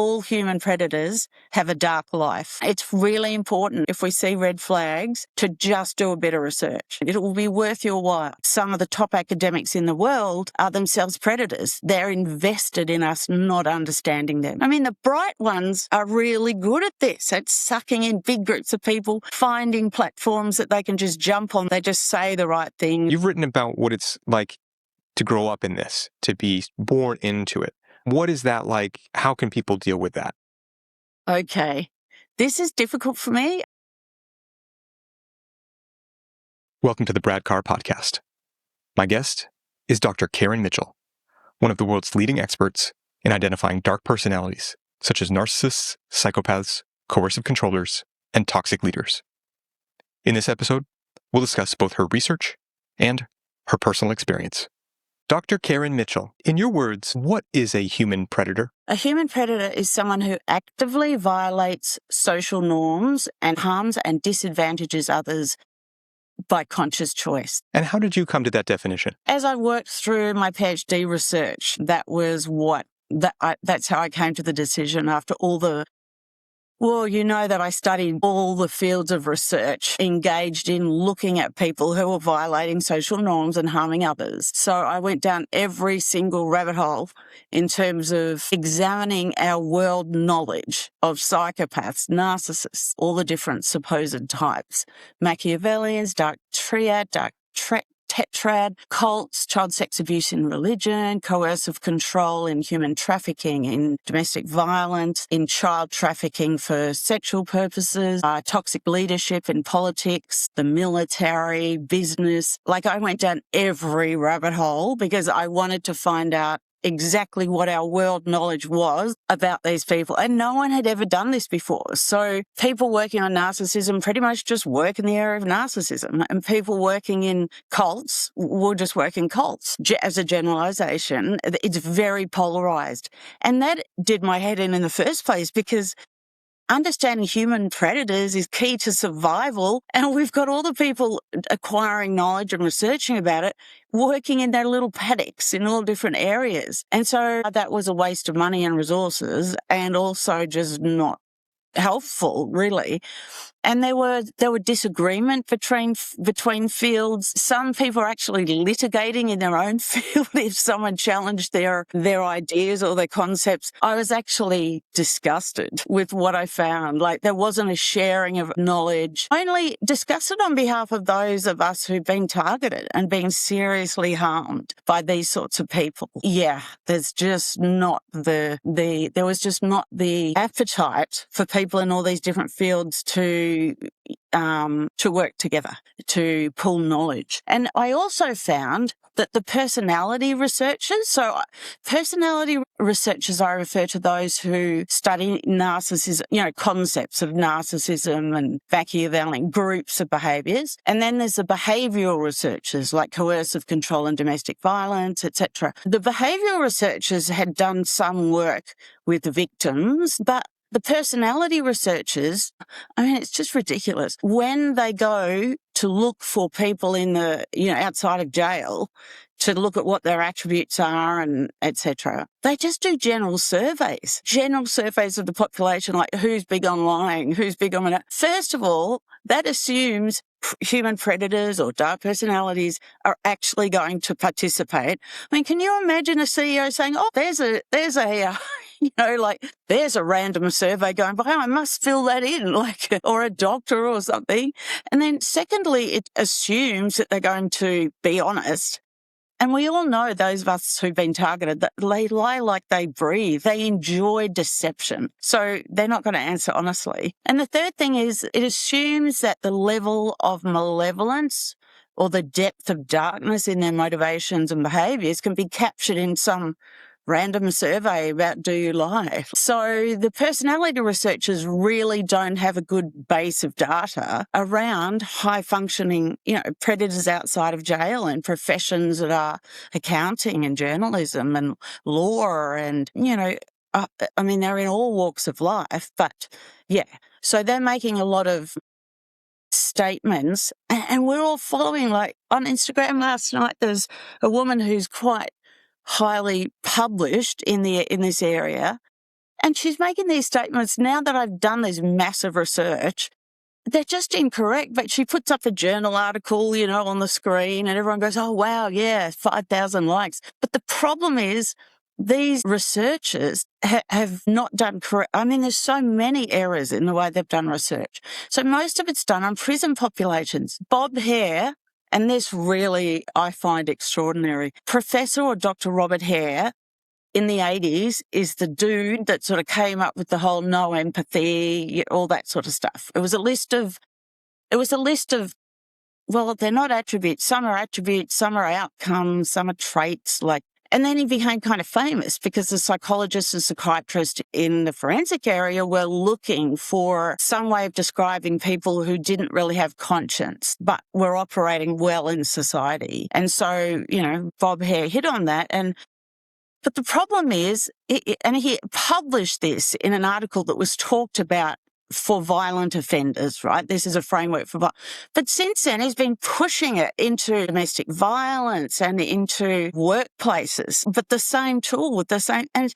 all human predators have a dark life. It's really important, if we see red flags, to just do a bit of research. It will be worth your while. Some of the top academics in the world are themselves predators. They're invested in us not understanding them. I mean, the bright ones are really good at this, at sucking in big groups of people, finding platforms that they can just jump on. They just say the right thing. You've written about what it's like to grow up in this, to be born into it. What is that like? How can people deal with that? Okay, this is difficult for me. Welcome to the Brad Carr Podcast. My guest is Dr. Karen Mitchell, one of the world's leading experts in identifying dark personalities, such as narcissists, psychopaths, coercive controllers, and toxic leaders. In this episode, we'll discuss both her research and her personal experience. Dr. Karen Mitchell, in your words, what is a human predator? A human predator is someone who actively violates social norms and harms and disadvantages others by conscious choice. And how did you come to that definition? As I worked through my PhD research, that's how I came to the decision after all the that I studied all the fields of research engaged in looking at people who were violating social norms and harming others. So I went down every single rabbit hole in terms of examining our world knowledge of psychopaths, narcissists, all the different supposed types, Machiavellians, dark triad, dark tetrad, cults, child sex abuse in religion, coercive control in human trafficking, in domestic violence, in child trafficking for sexual purposes, toxic leadership in politics, the military, business. Like, I went down every rabbit hole because I wanted to find out exactly what our world knowledge was about these people. And no one had ever done this before. So people working on narcissism pretty much just work in the area of narcissism. And people working in cults will just work in cults. As a generalization, it's very polarized. And that did my head in the first place, because understanding human predators is key to survival, and we've got all the people acquiring knowledge and researching about it working in their little paddocks in all different areas. And so that was a waste of money and resources, and also just not helpful, really. And there were disagreement between fields. Some people are actually litigating in their own field if someone challenged their ideas or their concepts. I was actually disgusted with what I found. Like, there wasn't a sharing of knowledge. Only discuss it on behalf of those of us who've been targeted and been seriously harmed by these sorts of people. Yeah, there's just not there was just not the appetite for people in all these different fields to work together, to pool knowledge. And I also found that the personality researchers, I refer to those who study narcissism, concepts of narcissism and Machiavellian groups of behaviours. And then there's the behavioural researchers, like coercive control and domestic violence, etc. The behavioural researchers had done some work with victims, but the personality researchers, it's just ridiculous. When they go to look for people in the, outside of jail, to look at what their attributes are and etc., they just do general surveys of the population, like who's big on lying, who's big on that. First of all, that assumes human predators or dark personalities are actually going to participate. Can you imagine a CEO saying, there's a random survey going by, I must fill that in, or a doctor or something. And then secondly, it assumes that they're going to be honest. And we all know, those of us who've been targeted, that they lie like they breathe. They enjoy deception. So they're not going to answer honestly. And the third thing is, it assumes that the level of malevolence or the depth of darkness in their motivations and behaviours can be captured in some random survey about, do you lie? So the personality researchers really don't have a good base of data around high-functioning, predators outside of jail and professions that are accounting and journalism and law and, they're in all walks of life. But, yeah, so they're making a lot of statements, and we're all following. Like, on Instagram last night, there's a woman who's quite highly published in this area, And she's making these statements now that I've done this massive research. They're just incorrect, but she puts up a journal article, on the screen and everyone goes, oh, wow, yeah, 5,000 likes. But the problem is these researchers have not done correct. I mean, there's so many errors in the way they've done research. So most of it's done on prison populations. Bob Hare, and this really I find extraordinary, Professor or Dr. Robert Hare, in the 80s is the dude that sort of came up with the whole no empathy, all that sort of stuff. It was a list of, well, they're not attributes. Some are outcomes, some are traits, and then he became kind of famous because the psychologists and psychiatrists in the forensic area were looking for some way of describing people who didn't really have conscience, but were operating well in society. And so, Bob Hare hit on that. But the problem is, and he published this in an article that was talked about for violent offenders, right? This is a framework for violence. But since then, he's been pushing it into domestic violence and into workplaces, but the same tool with the same... And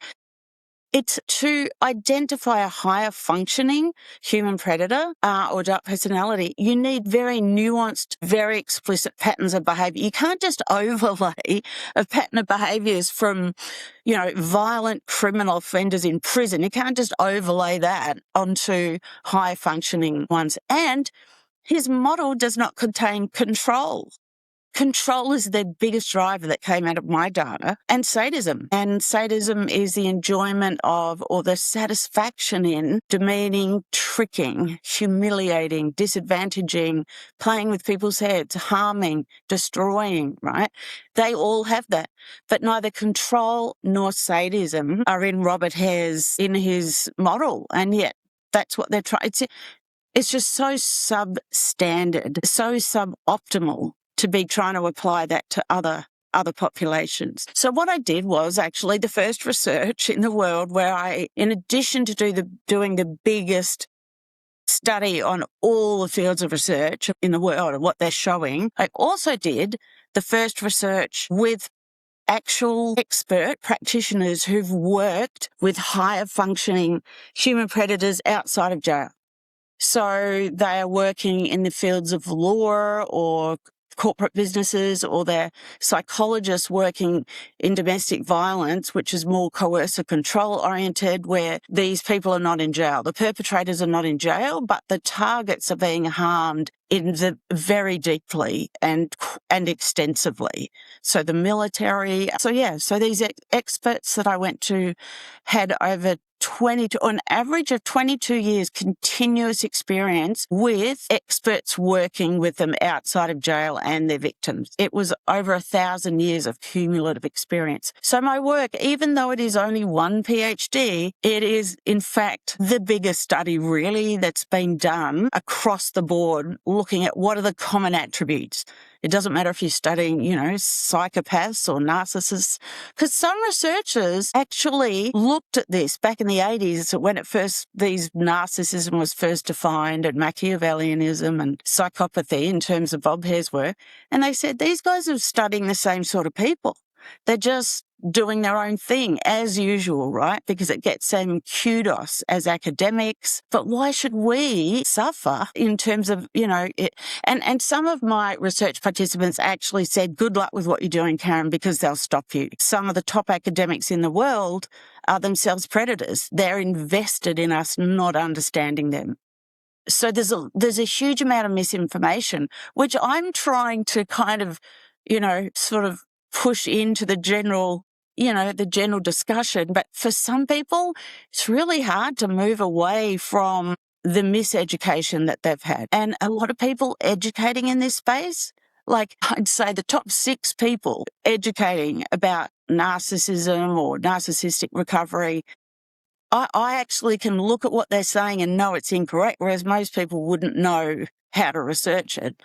it's to identify a higher functioning human predator or dark personality. You need very nuanced, very explicit patterns of behaviour. You can't just overlay a pattern of behaviours from, violent criminal offenders in prison. You can't just overlay that onto high functioning ones. And his model does not contain control. Control is the biggest driver that came out of my data, and sadism. And sadism is the enjoyment of, or the satisfaction in, demeaning, tricking, humiliating, disadvantaging, playing with people's heads, harming, destroying, right? They all have that. But neither control nor sadism are in Robert Hare's, in his model. And yet that's what they're trying. It's just so substandard, so suboptimal to be trying to apply that to other populations. So what I did was actually the first research in the world where I, in addition to doing the biggest study on all the fields of research in the world and what they're showing, I also did the first research with actual expert practitioners who've worked with higher functioning human predators outside of jail. So they are working in the fields of law or corporate businesses, or they're psychologists working in domestic violence, which is more coercive control oriented, where these people are not in jail. The perpetrators are not in jail, but the targets are being harmed very deeply and extensively. So the military. So these experts that I went to had over an average of 22 years continuous experience with experts working with them outside of jail and their victims. It was over 1,000 years of cumulative experience. So my work, even though it is only one PhD, it is in fact the biggest study really that's been done across the board, looking at what are the common attributes. It doesn't matter if you're studying, psychopaths or narcissists, because some researchers actually looked at this back in the 80s when these narcissism was first defined, and Machiavellianism and psychopathy in terms of Bob Hare's work. And they said these guys are studying the same sort of people. They're just doing their own thing as usual, right? Because it gets them kudos as academics. But why should we suffer in terms of, it? And some of my research participants actually said, good luck with what you're doing, Karen, because they'll stop you. Some of the top academics in the world are themselves predators. They're invested in us not understanding them. So there's a huge amount of misinformation, which I'm trying to kind of, sort of push into the general discussion. But for some people, it's really hard to move away from the miseducation that they've had. And a lot of people educating in this space, like I'd say the top 6 people educating about narcissism or narcissistic recovery, I actually can look at what they're saying and know it's incorrect, whereas most people wouldn't know how to research it.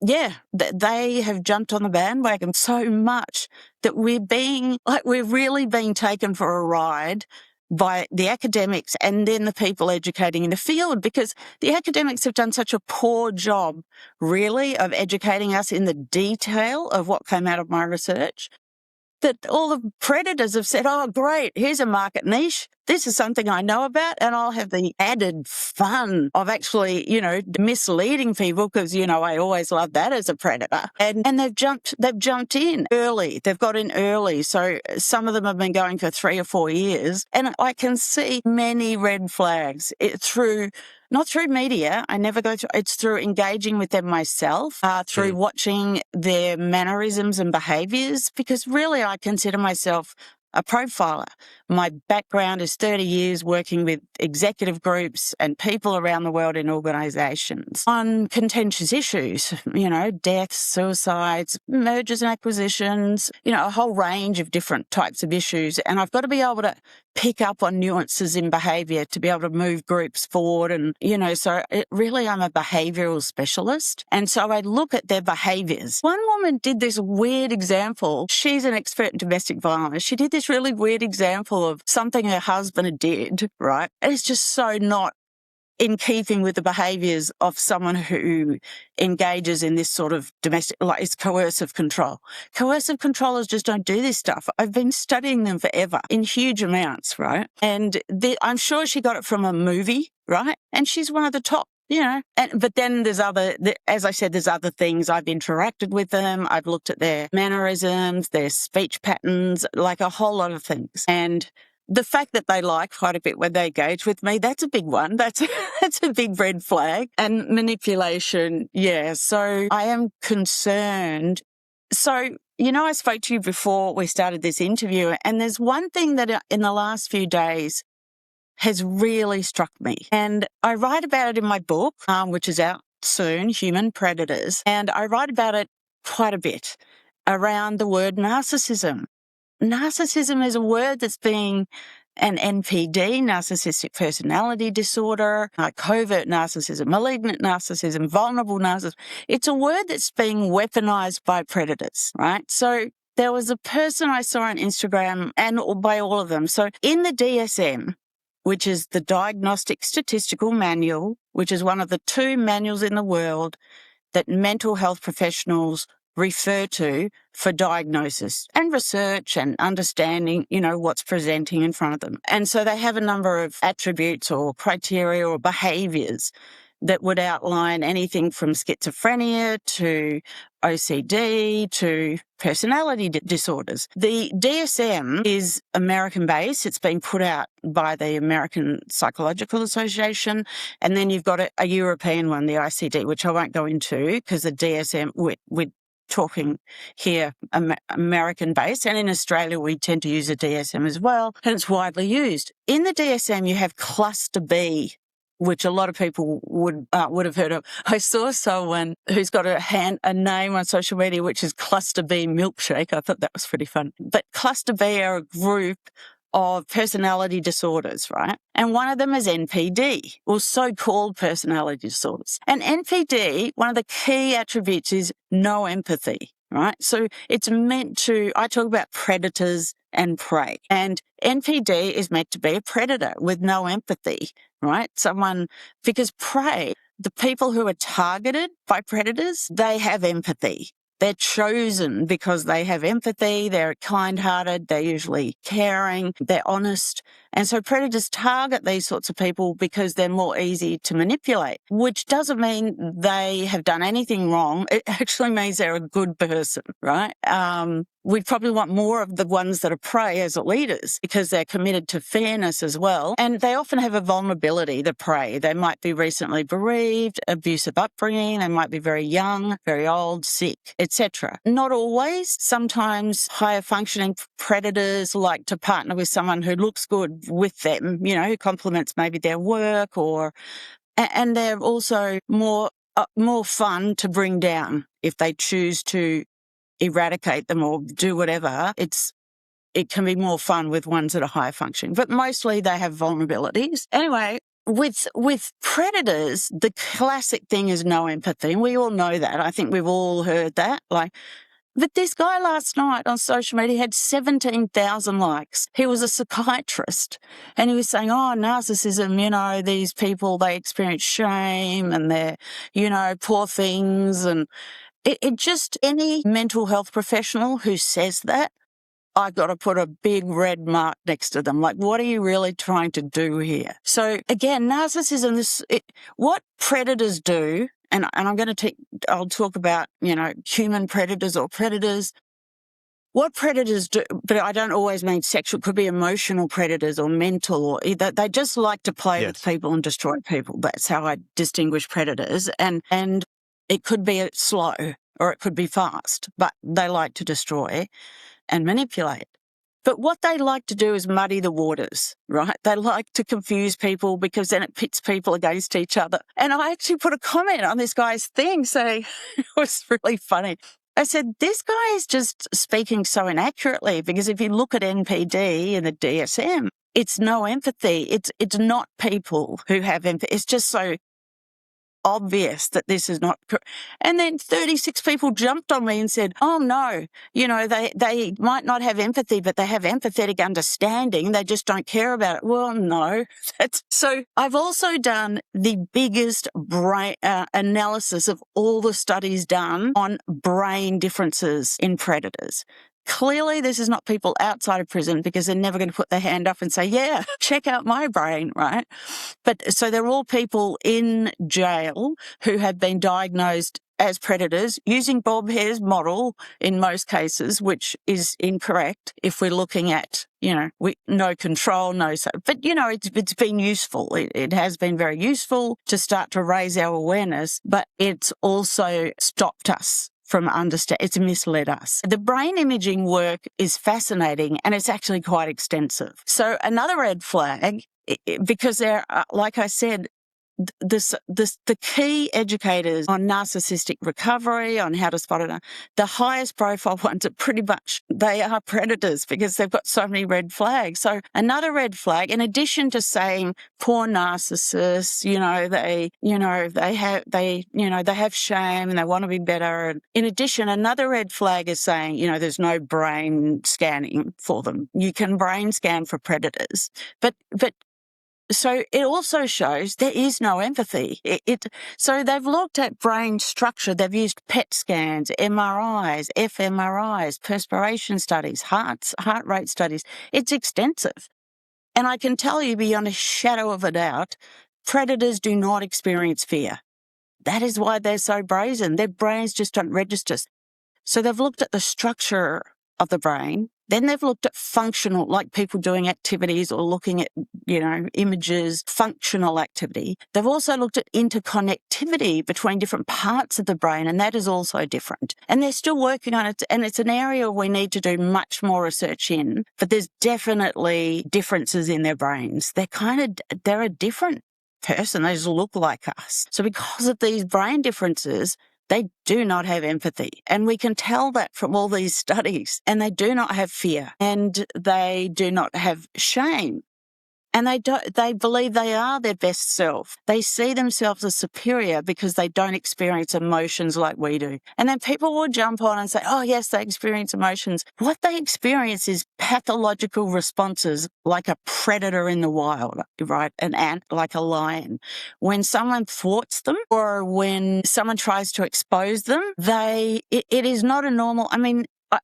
Yeah, they have jumped on the bandwagon so much that we're really being taken for a ride by the academics and then the people educating in the field, because the academics have done such a poor job, really, of educating us in the detail of what came out of my research, that all the predators have said, oh, great, here's a market niche. this is something I know about, and I'll have the added fun of actually, misleading people because, I always love that as a predator. And they've jumped in early. They've got in early. So some of them have been going for 3 or 4 years, and I can see many red flags not through media. I never go through. It's through engaging with them myself, through watching their mannerisms and behaviours, because really I consider myself a profiler. My background is 30 years working with executive groups and people around the world in organisations on contentious issues, deaths, suicides, mergers and acquisitions, a whole range of different types of issues. And I've got to be able to pick up on nuances in behaviour to be able to move groups forward. And, so really I'm a behavioural specialist. And so I look at their behaviours. One woman did this weird example. She's an expert in domestic violence. She did this really weird example of something her husband did, right? And it's just so not in keeping with the behaviours of someone who engages in this sort of domestic, like it's coercive control. Coercive controllers just don't do this stuff. I've been studying them forever in huge amounts, right? And I'm sure she got it from a movie, right? And she's one of the top. But then there's as I said, there's other things. I've interacted with them. I've looked at their mannerisms, their speech patterns, like a whole lot of things. And the fact that they lie quite a bit when they engage with me, that's a big one. That's a big red flag. And manipulation, yeah. So I am concerned. So, I spoke to you before we started this interview, and there's one thing that in the last few days has really struck me. And I write about it in my book, which is out soon, Human Predators. And I write about it quite a bit around the word narcissism. Narcissism is a word that's being an NPD, narcissistic personality disorder, covert narcissism, malignant narcissism, vulnerable narcissism. It's a word that's being weaponized by predators, right? So there was a person I saw on Instagram, and by all of them. So in the DSM, which is the Diagnostic Statistical Manual, which is one of the 2 manuals in the world that mental health professionals refer to for diagnosis and research and understanding, what's presenting in front of them. And so they have a number of attributes or criteria or behaviours that would outline anything from schizophrenia to OCD to personality disorders. The DSM is American-based. It's been put out by the American Psychological Association. And then you've got a European one, the ICD, which I won't go into because the DSM, we're talking here American-based. And in Australia, we tend to use a DSM as well, and it's widely used. In the DSM, you have Cluster B, which a lot of people would have heard of. I saw someone who's got a name on social media, which is Cluster B Milkshake. I thought that was pretty fun. But Cluster B are a group of personality disorders, right? And one of them is NPD, or so-called personality disorders. And NPD, one of the key attributes is no empathy, right? So it's meant to, I talk about predators and prey. And NPD is meant to be a predator with no empathy, right? Because prey, the people who are targeted by predators, they have empathy. They're chosen because they have empathy, they're kind-hearted, they're usually caring, they're honest. And so predators target these sorts of people because they're more easy to manipulate, which doesn't mean they have done anything wrong. It actually means they're a good person, right? We'd probably want more of the ones that are prey as leaders because they're committed to fairness as well. And they often have a vulnerability, the prey. They might be recently bereaved, abusive upbringing, they might be very young, very old, sick, etc. Not always. Sometimes higher functioning predators like to partner with someone who looks good with them, who complements maybe their work and they're also more fun to bring down if they choose to eradicate them or do whatever. It can be more fun with ones that are higher functioning, but mostly they have vulnerabilities. Anyway, with predators, the classic thing is no empathy. And we all know that. I think we've all heard that. But this guy last night on social media had 17,000 likes. He was a psychiatrist and he was saying, narcissism, these people, they experience shame and they're, poor things. And it just, any mental health professional who says that I've got to put a big red mark next to them. Like, what are you really trying to do here? So again, narcissism, what predators do, and I'm going to I'll talk about, human predators or predators. What predators do, but I don't always mean sexual, could be emotional predators or mental, or either. They just like to play with people and destroy people. That's how I distinguish predators. And it could be slow or it could be fast, but they like to destroy and manipulate. But what they like to do is muddy the waters, right? They like to confuse people because then it pits people against each other. And I actually put a comment on this guy's thing saying, it was really funny. I said, this guy is just speaking so inaccurately, because if you look at NPD and the DSM, it's no empathy. It's not people who have empathy. It's just so obvious that this is not correct. And then 36 people jumped on me and said, oh no, they might not have empathy, but they have empathetic understanding. They just don't care about it. Well, no. So I've also done the biggest brain analysis of all the studies done on brain differences in predators. Clearly, this is not people outside of prison, because they're never going to put their hand up and say, yeah, check out my brain, right? But so they're all people in jail who have been diagnosed as predators using Bob Hare's model in most cases, which is incorrect if we're looking at, no control, but, it's been useful. It has been very useful to start to raise our awareness, but it's also stopped us from understanding. It's misled us. The brain imaging work is fascinating, and it's actually quite extensive. So another red flag, because there are, like I said, the key educators on narcissistic recovery, on how to spot it, the highest profile ones are pretty much, they are predators because they've got so many red flags. So another red flag, in addition to saying poor narcissists, they have shame and they want to be better. And in addition, another red flag is saying, there's no brain scanning for them. You can brain scan for predators, but so it also shows there is no empathy. So they've looked at brain structure. They've used PET scans, MRIs, fMRIs, perspiration studies, heart rate studies. It's extensive. And I can tell you beyond a shadow of a doubt, predators do not experience fear. That is why they're so brazen. Their brains just don't register. So they've looked at the structure of the brain. Then they've looked at functional, like people doing activities or looking at, images, functional activity. They've also looked at interconnectivity between different parts of the brain, and that is also different. And they're still working on it, and it's an area we need to do much more research in, but there's definitely differences in their brains. They're a different person. They just look like us. So because of these brain differences, they do not have empathy. And we can tell that from all these studies. And they do not have fear. And they do not have shame. And they believe they are their best self. They see themselves as superior because they don't experience emotions like we do. And then people will jump on and say, oh, yes, they experience emotions. What they experience is pathological responses like a predator in the wild, right? An ant, like a lion. When someone thwarts them or when someone tries to expose them, it is not a normal,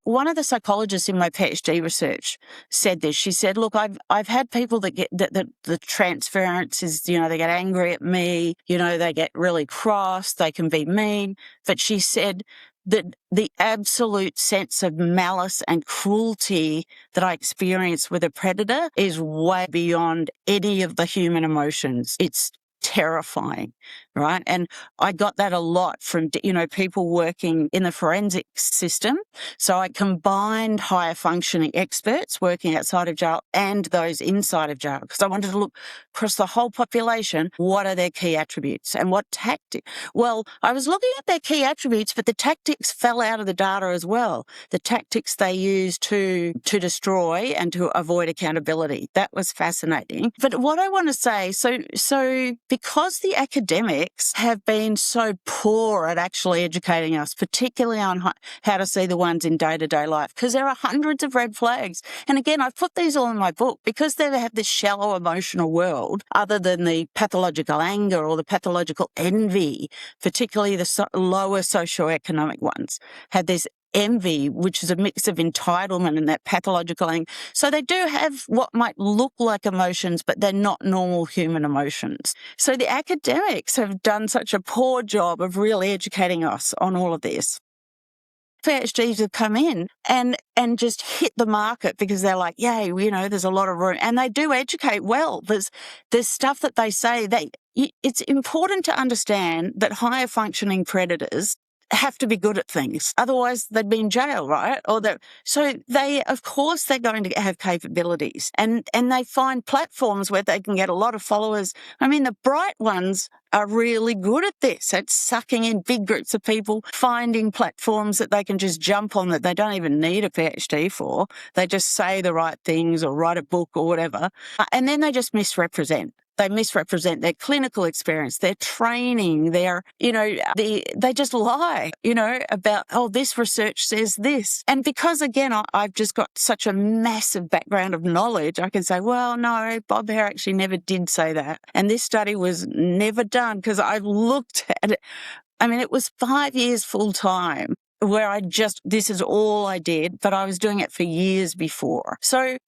one of the psychologists in my PhD research said this. She said, look, I've had people that get the transference is, they get angry at me, they get really cross, they can be mean. But she said that the absolute sense of malice and cruelty that I experience with a predator is way beyond any of the human emotions. It's terrifying, right? And I got that a lot from, people working in the forensic system. So I combined higher functioning experts working outside of jail and those inside of jail, because I wanted to look across the whole population. What are their key attributes and what tactic? Well, I was looking at their key attributes, but the tactics fell out of the data as well. The tactics they use to destroy and to avoid accountability. That was fascinating. But what I want to say, so because the academics have been so poor at actually educating us, particularly on how to see the ones in day-to-day life, because there are hundreds of red flags. And again, I've put these all in my book because they have this shallow emotional world, other than the pathological anger or the pathological envy, particularly the lower socioeconomic ones, have this envy, which is a mix of entitlement and that pathological anger. So they do have what might look like emotions, but they're not normal human emotions. So the academics have done such a poor job of really educating us on all of this. PhDs have come in and just hit the market because they're like, yay, there's a lot of room. And they do educate well. There's stuff that they say. It's important to understand that higher functioning predators have to be good at things. Otherwise, they'd be in jail, right? So of course, they're going to have capabilities. And they find platforms where they can get a lot of followers. I mean, the bright ones are really good at this, at sucking in big groups of people, finding platforms that they can just jump on that they don't even need a PhD for. They just say the right things or write a book or whatever. And then they just misrepresent. They misrepresent their clinical experience, their training, they just lie, about, this research says this. And because, again, I've just got such a massive background of knowledge, I can say, well, no, Bob Hare actually never did say that. And this study was never done because I've looked at it. I mean, it was 5 years full time where this is all I did, but I was doing it for years before. So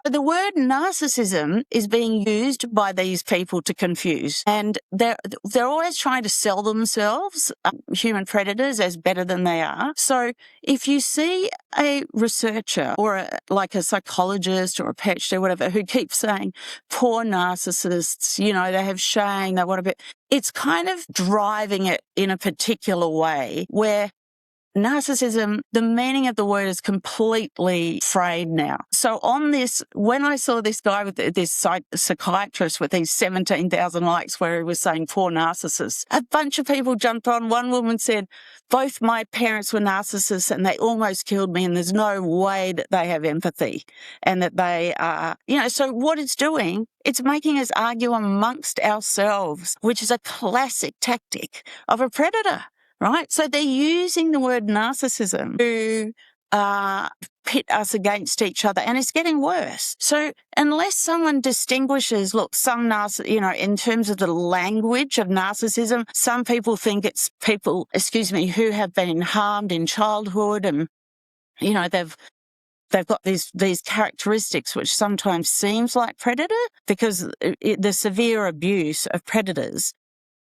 the word narcissism is being used by these people to confuse, and they're always trying to sell themselves, human predators, as better than they are. So if you see a researcher or like a psychologist or a PhD or whatever who keeps saying, poor narcissists, they have shame, they want to be, it's kind of driving it in a particular way where narcissism, the meaning of the word is completely frayed now. So on this, when I saw this guy with this psychiatrist with these 17,000 likes where he was saying poor narcissists, a bunch of people jumped on. One woman said, both my parents were narcissists and they almost killed me and there's no way that they have empathy and that they are, so what it's doing, it's making us argue amongst ourselves, which is a classic tactic of a predator. Right? So they're using the word narcissism to pit us against each other, and it's getting worse. So unless someone distinguishes, look, in terms of the language of narcissism, some people think it's people, who have been harmed in childhood and, they've got these characteristics which sometimes seems like predator because the severe abuse of predators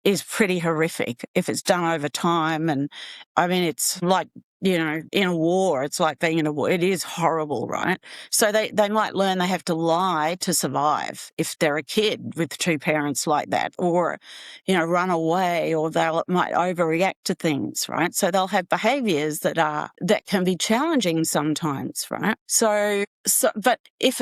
is pretty horrific if it's done over time. And I mean, it's like, in a war, it's like being in a war. It is horrible, right? So they might learn they have to lie to survive if they're a kid with two parents like that, or, run away, or they might overreact to things, right? So they'll have behaviours that can be challenging sometimes, right? But if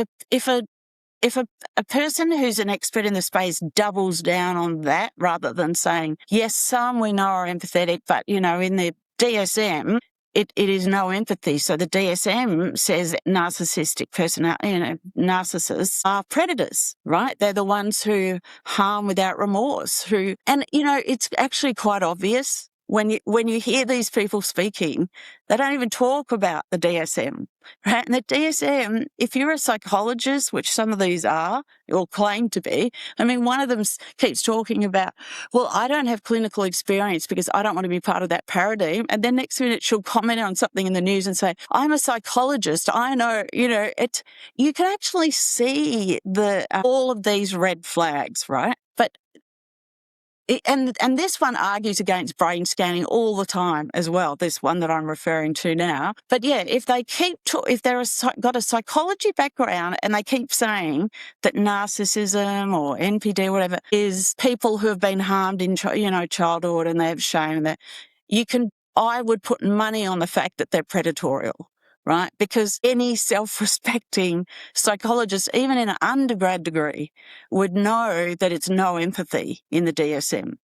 a person who's an expert in the space doubles down on that rather than saying, yes, some we know are empathetic, but, in the DSM, it is no empathy. So the DSM says narcissistic personality, narcissists are predators, right? They're the ones who harm without remorse, it's actually quite obvious. When you hear these people speaking, they don't even talk about the DSM, right? And the DSM, if you're a psychologist, which some of these are, or claim to be, I mean, one of them keeps talking about, well, I don't have clinical experience because I don't want to be part of that paradigm. And then next minute she'll comment on something in the news and say, I'm a psychologist. I know, you can actually see all of these red flags, right? But and this one argues against brain scanning all the time as well, this one that I'm referring to now. But yeah, if they if they're got a psychology background and they keep saying that narcissism or NPD or whatever is people who have been harmed in childhood and they have shame, I would put money on the fact that they're predatorial. Right? Because any self-respecting psychologist, even in an undergrad degree, would know that it's no empathy in the DSM.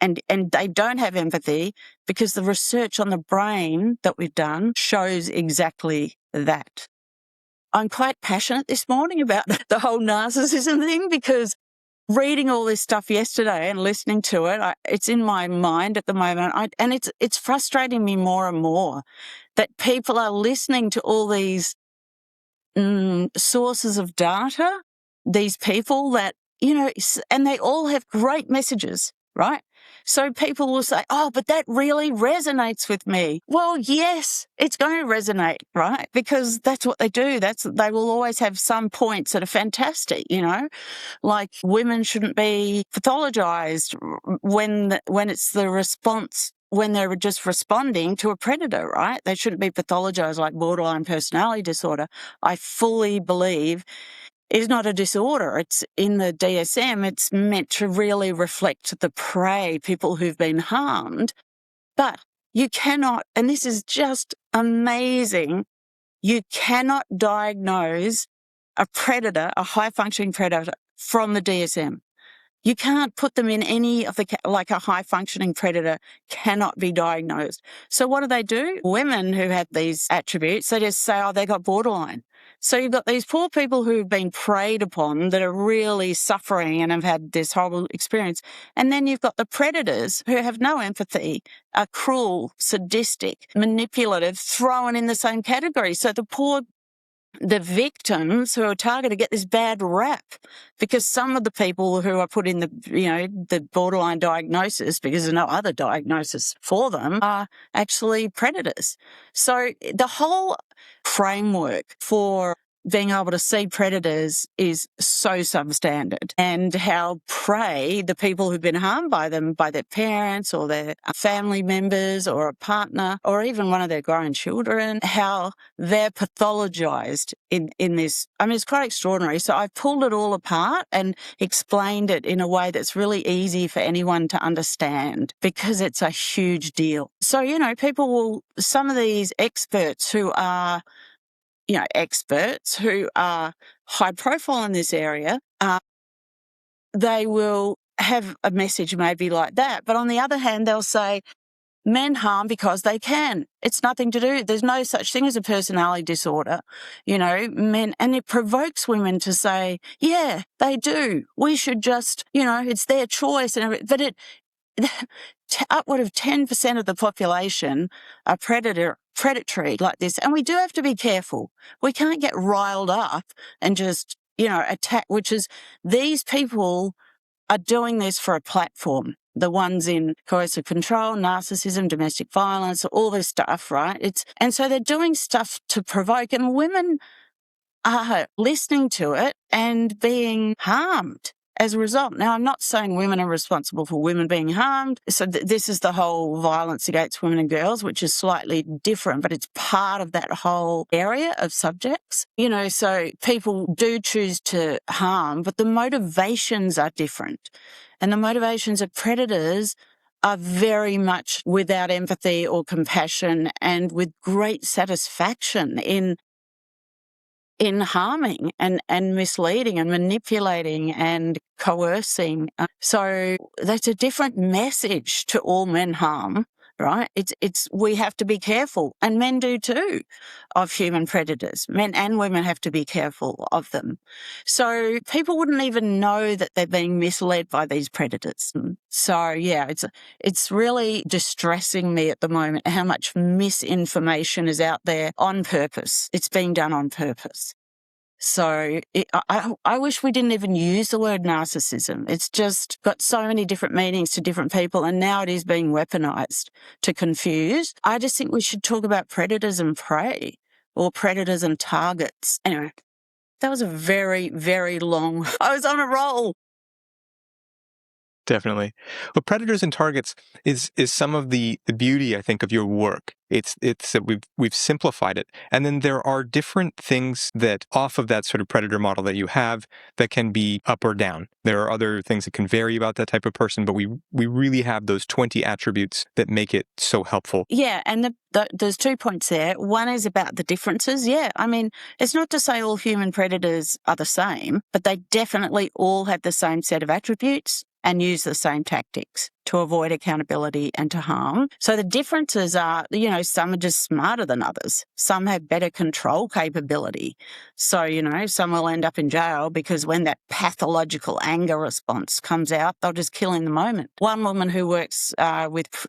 And they don't have empathy because the research on the brain that we've done shows exactly that. I'm quite passionate this morning about the whole narcissism thing because reading all this stuff yesterday and listening to it, it's in my mind at the moment, and it's frustrating me more and more that people are listening to all these sources of data, these people that, and they all have great messages, right? So people will say, oh, but that really resonates with me. Well, yes, it's going to resonate, right? Because that's what they do. They will always have some points that are fantastic, like women shouldn't be pathologized when it's the response when they're just responding to a predator, right? They shouldn't be pathologized like borderline personality disorder. I fully believe is not a disorder. It's in the DSM, it's meant to really reflect the prey, people who've been harmed. But you cannot, and this is just amazing, you cannot diagnose a predator, a high-functioning predator, from the DSM. You can't put them in any of like a high-functioning predator cannot be diagnosed. So what do? Women who have these attributes, they just say, oh, they got borderline. So you've got these poor people who've been preyed upon that are really suffering and have had this horrible experience. And then you've got the predators who have no empathy, are cruel, sadistic, manipulative, thrown in the same category. So the victims who are targeted get this bad rap because some of the people who are put in the borderline diagnosis, because there's no other diagnosis for them, are actually predators. So the whole framework for being able to see predators is so substandard, and how prey, the people who've been harmed by them, by their parents or their family members or a partner or even one of their grown children, how they're pathologized in this. I mean, it's quite extraordinary. So I've pulled it all apart and explained it in a way that's really easy for anyone to understand because it's a huge deal. So, some of these experts who are high profile in this area, they will have a message maybe like that. But on the other hand, they'll say, men harm because they can. It's nothing to do. There's no such thing as a personality disorder. Men, and it provokes women to say, yeah, they do. We should just, it's their choice. But upward of 10% of the population are predatory like this. And we do have to be careful. We can't get riled up and just, attack, which is these people are doing this for a platform. The ones in coercive control, narcissism, domestic violence, all this stuff, right? And so they're doing stuff to provoke, and women are listening to it and being harmed as a result. Now, I'm not saying women are responsible for women being harmed. So this is the whole violence against women and girls, which is slightly different, but it's part of that whole area of subjects. So people do choose to harm, but the motivations are different. And the motivations of predators are very much without empathy or compassion and with great satisfaction in harming and misleading and manipulating and coercing. So that's a different message to all men harm, right? We have to be careful, and men do too, of human predators. Men and women have to be careful of them. So people wouldn't even know that they're being misled by these predators. So yeah, it's really distressing me at the moment how much misinformation is out there on purpose. It's being done on purpose. So I wish we didn't even use the word narcissism. It's just got so many different meanings to different people, and now it is being weaponized to confuse. I just think we should talk about predators and prey, or predators and targets. Anyway, that was a very, very long... I was on a roll. Definitely. Well, predators and targets is some of the beauty, I think, of your work. It's that we've simplified it. And then there are different things that off of that sort of predator model that you have that can be up or down. There are other things that can vary about that type of person, but we really have those 20 attributes that make it so helpful. Yeah, and there's 2 points there. One is about the differences. Yeah, I mean, it's not to say all human predators are the same, but they definitely all have the same set of attributes and use the same tactics to avoid accountability and to harm. So the differences are, some are just smarter than others. Some have better control capability. So, some will end up in jail because when that pathological anger response comes out, they'll just kill in the moment. One woman who works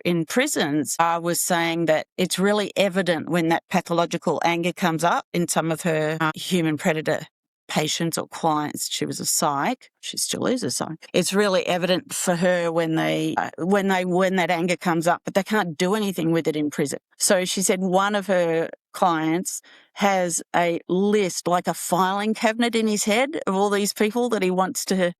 in prisons was saying that it's really evident when that pathological anger comes up in some of her human predator patients or clients. She was a psych. She still is a psycho. It's really evident for her when that anger comes up, but they can't do anything with it in prison. So she said one of her clients has a list, like a filing cabinet in his head of all these people that he wants to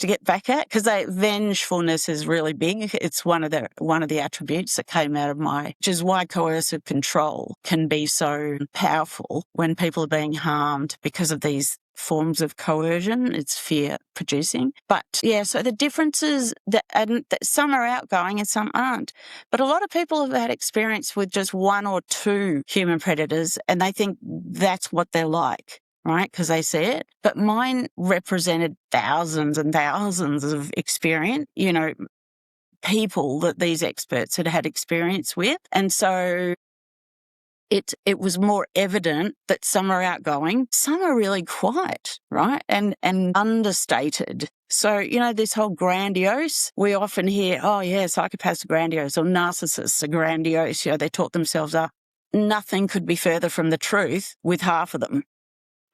get back at, because vengefulness is really big. It's one of the attributes that came out of which is why coercive control can be so powerful when people are being harmed because of these forms of coercion. It's fear producing. But yeah, so the differences that some are outgoing and some aren't. But a lot of people have had experience with just one or two human predators and they think that's what they're like, right? Because they see it. But mine represented thousands and thousands of experience, people that these experts had experience with. And so it was more evident that some are outgoing, some are really quiet, right? And understated. So, this whole grandiose, we often hear, oh yeah, psychopaths are grandiose or narcissists are grandiose. They talk themselves up. Nothing could be further from the truth with half of them.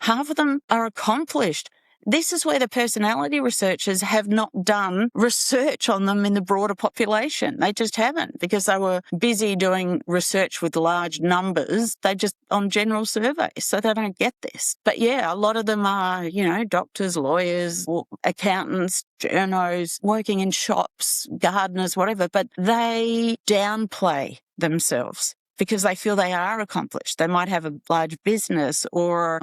Half of them are accomplished. This is where the personality researchers have not done research on them in the broader population. They just haven't, because they were busy doing research with large numbers. They just on general surveys, so they don't get this. But yeah, a lot of them are, doctors, lawyers, accountants, journos, working in shops, gardeners, whatever, but they downplay themselves because they feel they are accomplished. They might have a large business or,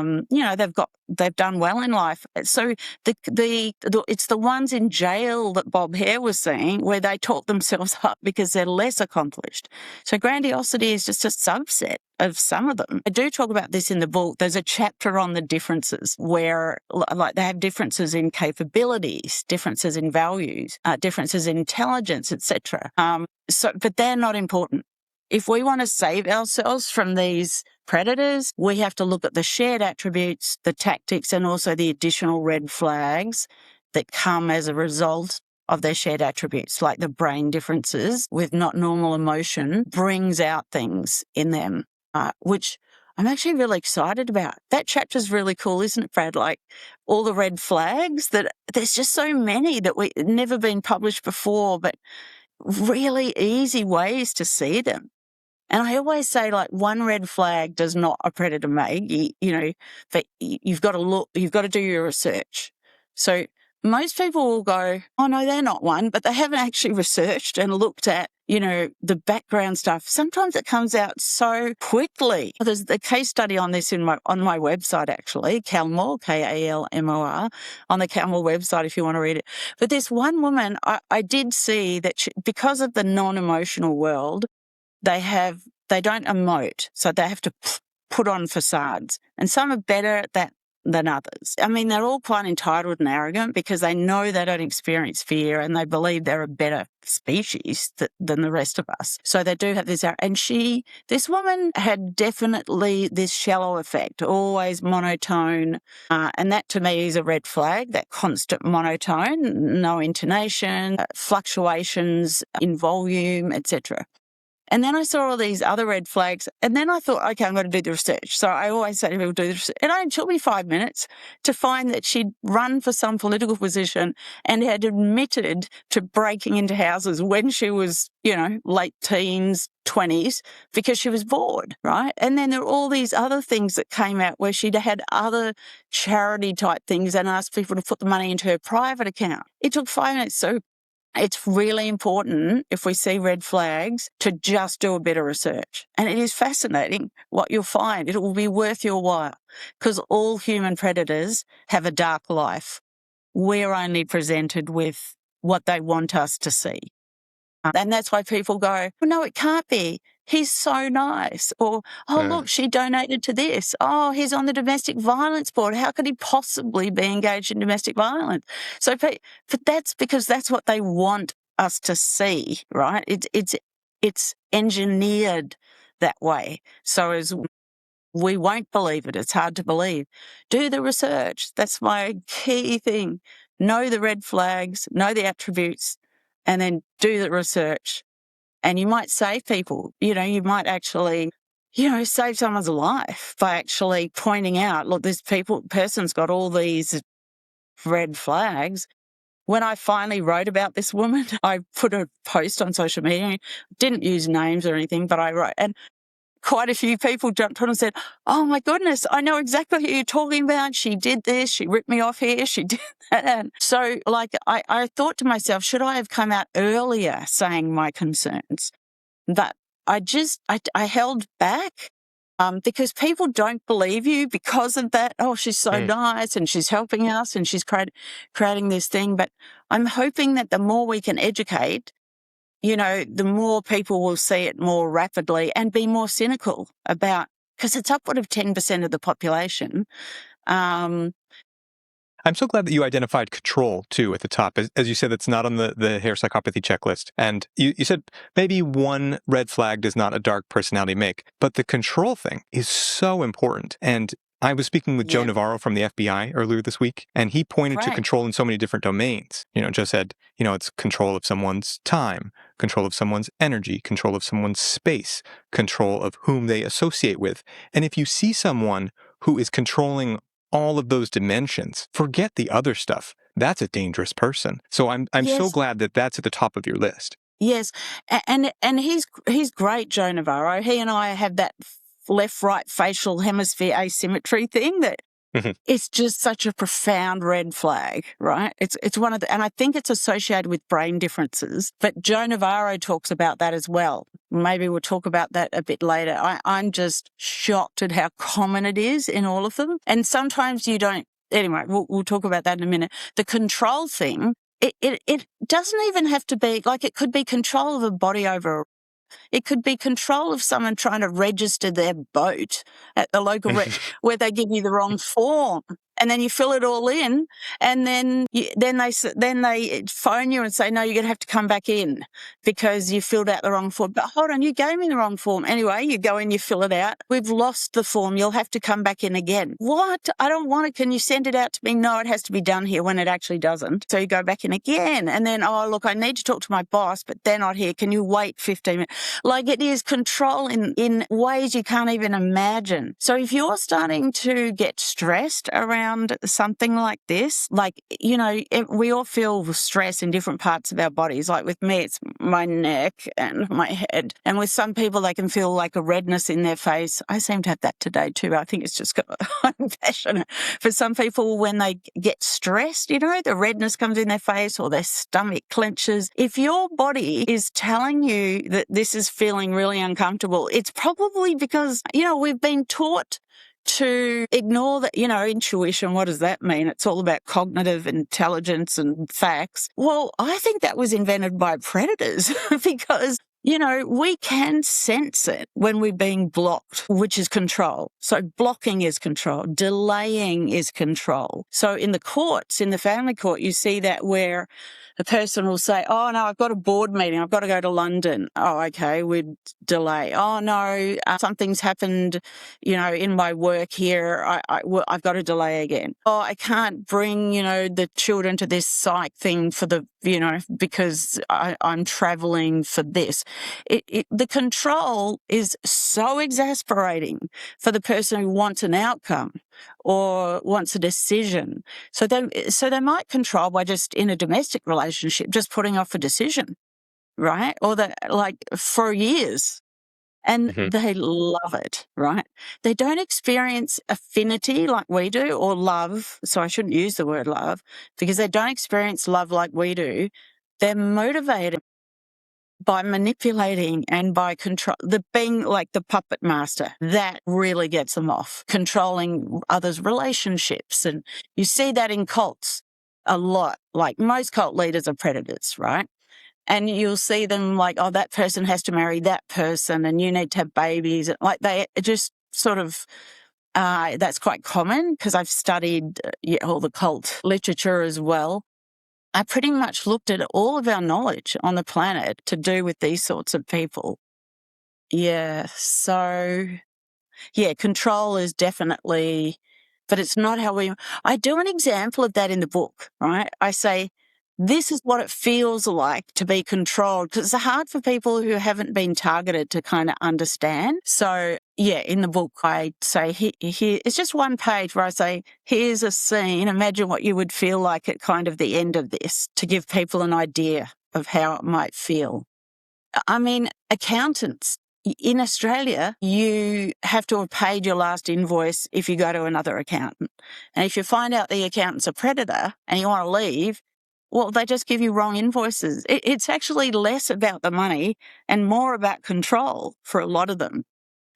they've done well in life. So it's the ones in jail that Bob Hare was saying where they talk themselves up because they're less accomplished. So grandiosity is just a subset of some of them. I do talk about this in the book. There's a chapter on the differences where they have differences in capabilities, differences in values, differences in intelligence, etc. But they're not important. If we want to save ourselves from these predators, we have to look at the shared attributes, the tactics, and also the additional red flags that come as a result of their shared attributes, like the brain differences with not normal emotion brings out things in them, which I'm actually really excited about. That chapter's really cool, isn't it, Brad? Like all the red flags there's just so many that we never been published before, but really easy ways to see them. And I always say, one red flag does not a predator make, but you've got to look, you've got to do your research. So most people will go, oh no, they're not one, but they haven't actually researched and looked at, the background stuff. Sometimes it comes out so quickly. There's a case study on this on my website, actually, Calmore, Kalmor, on the Calmore website if you want to read it. But this one woman, I did see that because of the non-emotional world, they don't emote, so they have to put on facades. And some are better at that than others. I mean, they're all quite entitled and arrogant because they know they don't experience fear and they believe they're a better species than the rest of us. So they do have this. And this woman had definitely this shallow effect, always monotone. And that to me is a red flag, that constant monotone, no intonation, fluctuations in volume, etc. And then I saw all these other red flags, and then I thought, okay, I'm going to do the research. So I always say to people, do the research. And it took me 5 minutes to find that she'd run for some political position and had admitted to breaking into houses when she was, late teens, 20s, because she was bored, right? And then there were all these other things that came out where she'd had other charity type things and asked people to put the money into her private account. It took 5 minutes. So it's really important, if we see red flags, to just do a bit of research. And it is fascinating what you'll find. It will be worth your while because all human predators have a dark life. We're only presented with what they want us to see. And that's why people go, well, no, it can't be. He's so nice. Or, look, she donated to this. Oh, he's on the domestic violence board. How could he possibly be engaged in domestic violence? So, but that's because that's what they want us to see, right? It's engineered that way. So as we won't believe it. It's hard to believe. Do the research. That's my key thing. Know the red flags, know the attributes, and then do the research. And you might save people. You might actually, save someone's life by actually pointing out, look, this person's got all these red flags. When I finally wrote about this woman, I put a post on social media, didn't use names or anything, but I wrote, and quite a few people jumped on and said, oh my goodness, I know exactly who you're talking about. She did this, she ripped me off here, she did that. And so I thought to myself, should I have come out earlier saying my concerns? But I held back. Because people don't believe you because of that. Oh, she's so nice and she's helping us and she's creating this thing. But I'm hoping that the more we can educate, the more people will see it more rapidly and be more cynical about, because it's upward of 10% of the population. I'm so glad that you identified control, too, at the top. As you said, that's not on the hair psychopathy checklist. And you said maybe one red flag does not a dark personality make, but the control thing is so important. And I was speaking with Joe Navarro from the FBI earlier this week, and he pointed to control in so many different domains. Joe said, it's control of someone's time, control of someone's energy, control of someone's space, control of whom they associate with. And if you see someone who is controlling all of those dimensions, forget the other stuff. That's a dangerous person. So I'm so glad that that's at the top of your list. Yes, and he's great, Joe Navarro. He and I have that left-right facial hemisphere asymmetry thing that it's just such a profound red flag, right? It's one of the, and I think it's associated with brain differences. But Joe Navarro talks about that as well. Maybe we'll talk about that a bit later. I'm just shocked at how common it is in all of them. And sometimes you don't. Anyway, we'll talk about that in a minute. The control thing, it doesn't even have to be, like, it could be control of a body over. It could be control of someone trying to register their boat at the local where they give you the wrong form. And then you fill it all in, and then they phone you and say, no, you're going to have to come back in because you filled out the wrong form. But hold on, you gave me the wrong form. Anyway, you go in, you fill it out. We've lost the form. You'll have to come back in again. What? I don't want it. Can you send it out to me? No, it has to be done here, when it actually doesn't. So you go back in again. And then, oh, look, I need to talk to my boss, but they're not here. Can you wait 15 minutes? Like, it is control in ways you can't even imagine. So if you're starting to get stressed around something like this, like, we all feel stress in different parts of our bodies. Like with me, it's my neck and my head. And with some people, they can feel like a redness in their face. I seem to have that today too. I think it's just I'm passionate. For some people, when they get stressed, the redness comes in their face or their stomach clenches. If your body is telling you that this is feeling really uncomfortable, it's probably because, we've been taught to ignore that, intuition. What does that mean? It's all about cognitive intelligence and facts. Well, I think that was invented by predators because, we can sense it when we're being blocked, which is control. So blocking is control. Delaying is control. So in the courts, in the family court, you see that where a person will say, oh, no, I've got a board meeting. I've got to go to London. Oh, okay, we'd delay. Oh, no, something's happened, in my work here. I've got to delay again. Oh, I can't bring, the children to this psych thing for the, because I'm traveling for this. The control is so exasperating for the person who wants an outcome or wants a decision. So they might control by just, in a domestic relationship, just putting off a decision, right? Or for years. And they love it, right? They don't experience affinity like we do, or love. So I shouldn't use the word love, because they don't experience love like we do. They're motivated by manipulating and by control, being like the puppet master. That really gets them off, controlling others' relationships. And you see that in cults a lot. Like, most cult leaders are predators, right? And you'll see them like, oh, that person has to marry that person and you need to have babies. Like, they just sort of, that's quite common because I've studied all the cult literature as well. I pretty much looked at all of our knowledge on the planet to do with these sorts of people. Yeah, so, control is definitely, but it's not how I do an example of that in the book, right? I say, this is what it feels like to be controlled, because it's hard for people who haven't been targeted to kind of understand. So, yeah, in the book, I say, here, it's just one page where I say, here's a scene. Imagine what you would feel like at kind of the end of this, to give people an idea of how it might feel. I mean, accountants. In Australia, you have to have paid your last invoice if you go to another accountant. And if you find out the accountant's a predator and you want to leave, well, they just give you wrong invoices. It's actually less about the money and more about control for a lot of them.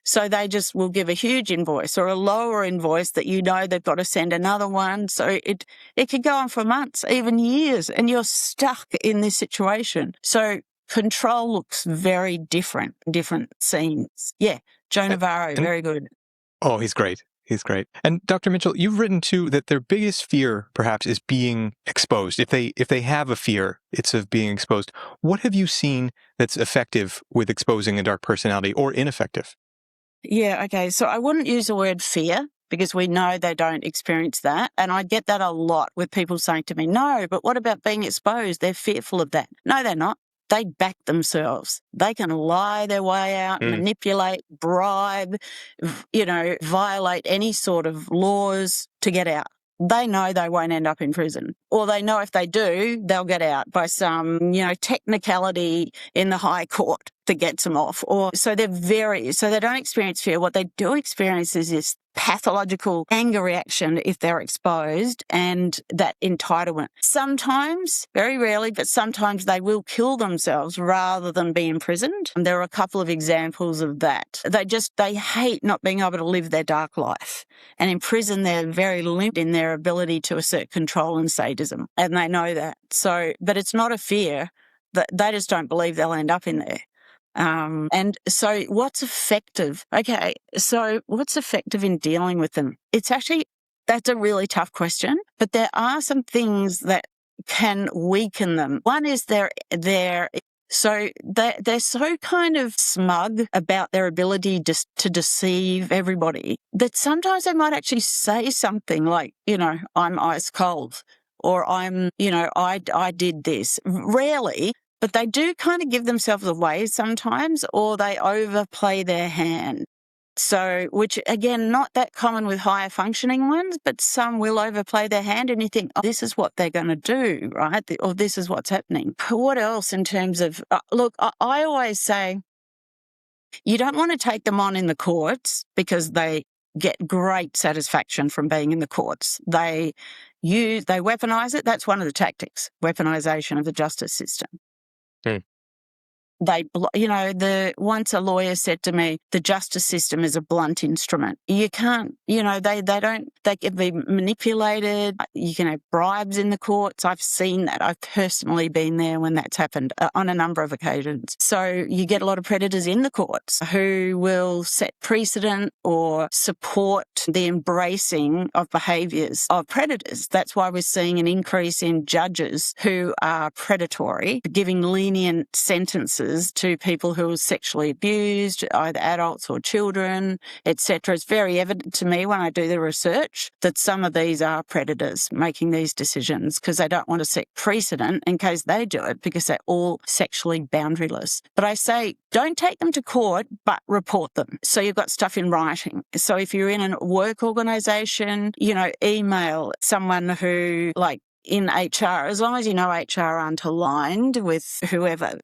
So they just will give a huge invoice or a lower invoice that you know they've got to send another one. So it could go on for months, even years, and you're stuck in this situation. So control looks very different scenes. Yeah, Joe Navarro, very good. Oh, he's great. He's great. And Dr. Mitchell, you've written too that their biggest fear perhaps is being exposed. If they have a fear, it's of being exposed. What have you seen that's effective with exposing a dark personality or ineffective? Yeah, okay. So I wouldn't use the word fear, because we know they don't experience that. And I get that a lot with people saying to me, no, but what about being exposed? They're fearful of that. No, they're not. They back themselves. They can lie their way out, manipulate, bribe, violate any sort of laws to get out. They know they won't end up in prison. Or they know if they do, they'll get out by some, technicality in the High Court that gets them off. So they don't experience fear. What they do experience is this pathological anger reaction if they're exposed, and that entitlement. Sometimes, very rarely, but sometimes they will kill themselves rather than be imprisoned. And there are a couple of examples of that. They hate not being able to live their dark life. And in prison, they're very limited in their ability to assert control and sadism. And they know that. So, but it's not a fear. They just don't believe they'll end up in there. And so what's effective? Okay, so what's effective in dealing with them? That's a really tough question, but there are some things that can weaken them. One is they're so kind of smug about their ability to deceive everybody that sometimes they might actually say something like, I'm ice cold, or I did this. Rarely. But they do kind of give themselves away sometimes, or they overplay their hand. So, which again, not that common with higher functioning ones, but some will overplay their hand and you think, oh, this is what they're going to do, right? Or this is what's happening. What else in terms of, look, I always say you don't want to take them on in the courts because they get great satisfaction from being in the courts. They weaponize it. That's one of the tactics, weaponization of the justice system. Once a lawyer said to me, the justice system is a blunt instrument. You can't, they can be manipulated. You can have bribes in the courts. I've seen that. I've personally been there when that's happened on a number of occasions. So you get a lot of predators in the courts who will set precedent or support the embracing of behaviours of predators. That's why we're seeing an increase in judges who are predatory, giving lenient sentences to people who are sexually abused, either adults or children, etc. It's very evident to me when I do the research that some of these are predators making these decisions because they don't want to set precedent in case they do it because they're all sexually boundaryless. But I say, don't take them to court, but report them. So you've got stuff in writing. So if you're in a work organisation, email someone who, like, in HR, as long as you know HR aren't aligned with whoever,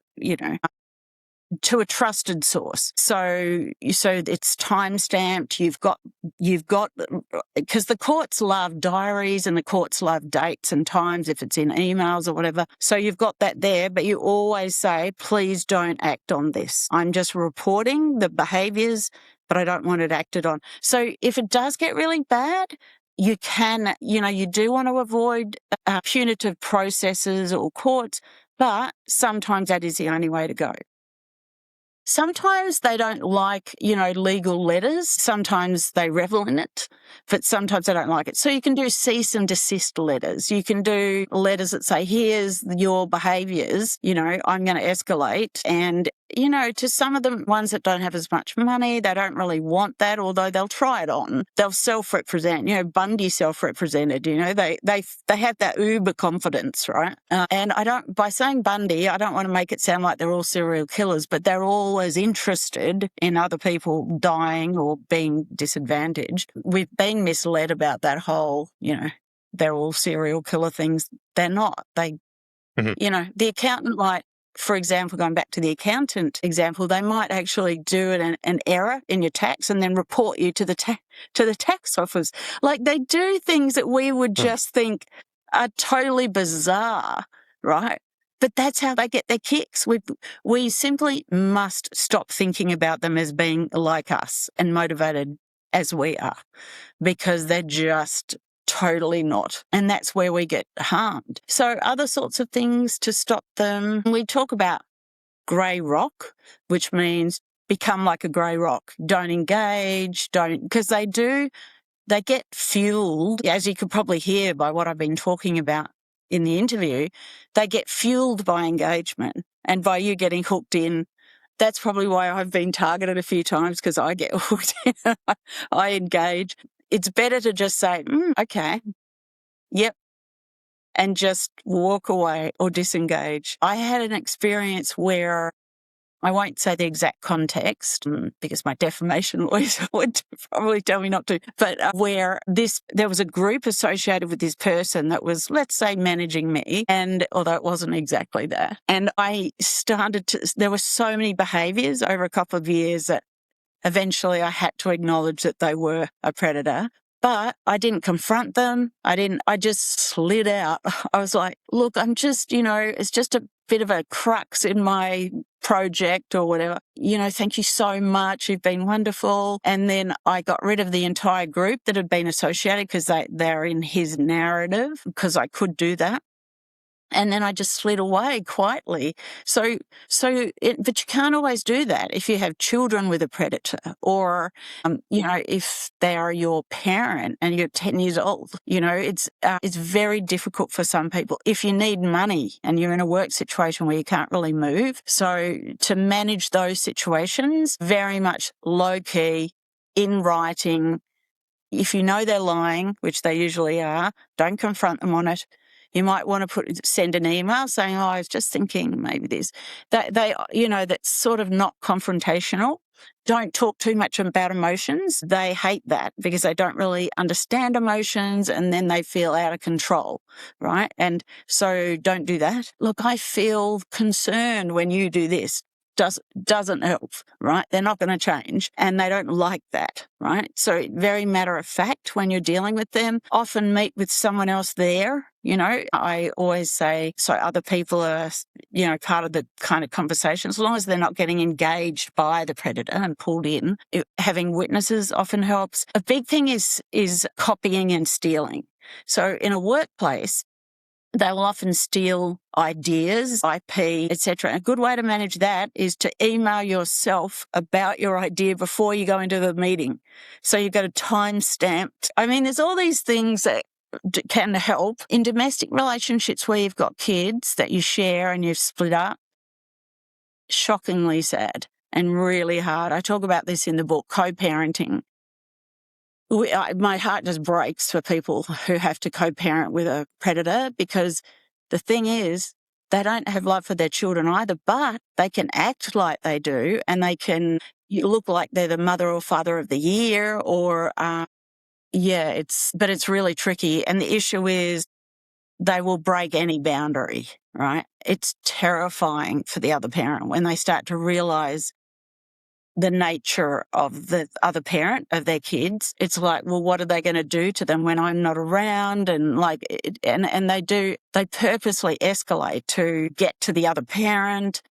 to a trusted source. So it's time-stamped. You've got, because the courts love diaries and the courts love dates and times if it's in emails or whatever. So you've got that there, but you always say, please don't act on this. I'm just reporting the behaviours, but I don't want it acted on. So if it does get really bad, you can, you do want to avoid punitive processes or courts, but sometimes that is the only way to go. Sometimes they don't like, legal letters. Sometimes they revel in it, but sometimes they don't like it. So you can do cease and desist letters. You can do letters that say, here's your behaviours, I'm going to escalate. And, to some of the ones that don't have as much money, they don't really want that, although they'll try it on. They'll self-represent. Bundy self-represented. They have that uber confidence, right? And by saying Bundy, I don't want to make it sound like they're all serial killers, but they're always interested in other people dying or being disadvantaged. We've been misled about that whole, they're all serial killer things. They're not. The accountant might, for example, going back to the accountant example, they might actually do an error in your tax and then report you to the tax office. Like, they do things that we would just think are totally bizarre, right? But that's how they get their kicks. We simply must stop thinking about them as being like us and motivated as we are, because they're just totally not. And that's where we get harmed. So other sorts of things to stop them. We talk about grey rock, which means become like a grey rock. Don't engage, because they get fueled, as you could probably hear by what I've been talking about in the interview, they get fueled by engagement and by you getting hooked in. That's probably why I've been targeted a few times, because I get hooked in. I engage. It's better to just say, okay, yep, and just walk away or disengage. I had an experience where, I won't say the exact context because my defamation lawyers would probably tell me not to, but where there was a group associated with this person that was, let's say, managing me, and although it wasn't exactly that. And there were so many behaviours over a couple of years that eventually I had to acknowledge that they were a predator. But I didn't confront them. I just slid out. I was like, look, I'm just, it's just a bit of a crux in my project or whatever. Thank you so much. You've been wonderful. And then I got rid of the entire group that had been associated because they're in his narrative, because I could do that. And then I just slid away quietly. But you can't always do that if you have children with a predator, or, if they are your parent and you're 10 years old. It's very difficult for some people. If you need money and you're in a work situation where you can't really move. So to manage those situations, very much low key, in writing. If you know they're lying, which they usually are, don't confront them on it. You might want to send an email saying, I was just thinking maybe this. That's sort of not confrontational. Don't talk too much about emotions. They hate that because they don't really understand emotions, and then they feel out of control, right? And so don't do that. Look, I feel concerned when you do this. Doesn't help, right? They're not going to change, and they don't like that, right? So very matter of fact, when you're dealing with them, often meet with someone else there. I always say, so other people are, part of the kind of conversation, as long as they're not getting engaged by the predator and pulled in. Having witnesses often helps. A big thing is copying and stealing. So in a workplace, they will often steal ideas, IP, etc. A good way to manage that is to email yourself about your idea before you go into the meeting. So you've got a time-stamped. There's all these things that can help. In domestic relationships where you've got kids that you share and you've split up, shockingly sad and really hard. I talk about this in the book, Co-Parenting. My heart just breaks for people who have to co-parent with a predator, because the thing is, they don't have love for their children either, but they can act like they do, and they can look like they're the mother or father of the year, or but it's really tricky. And the issue is they will break any boundary, right? It's terrifying for the other parent when they start to realize the nature of the other parent of their kids. It's like, well, what are they going to do to them when I'm not around? And they purposely escalate to get to the other parent.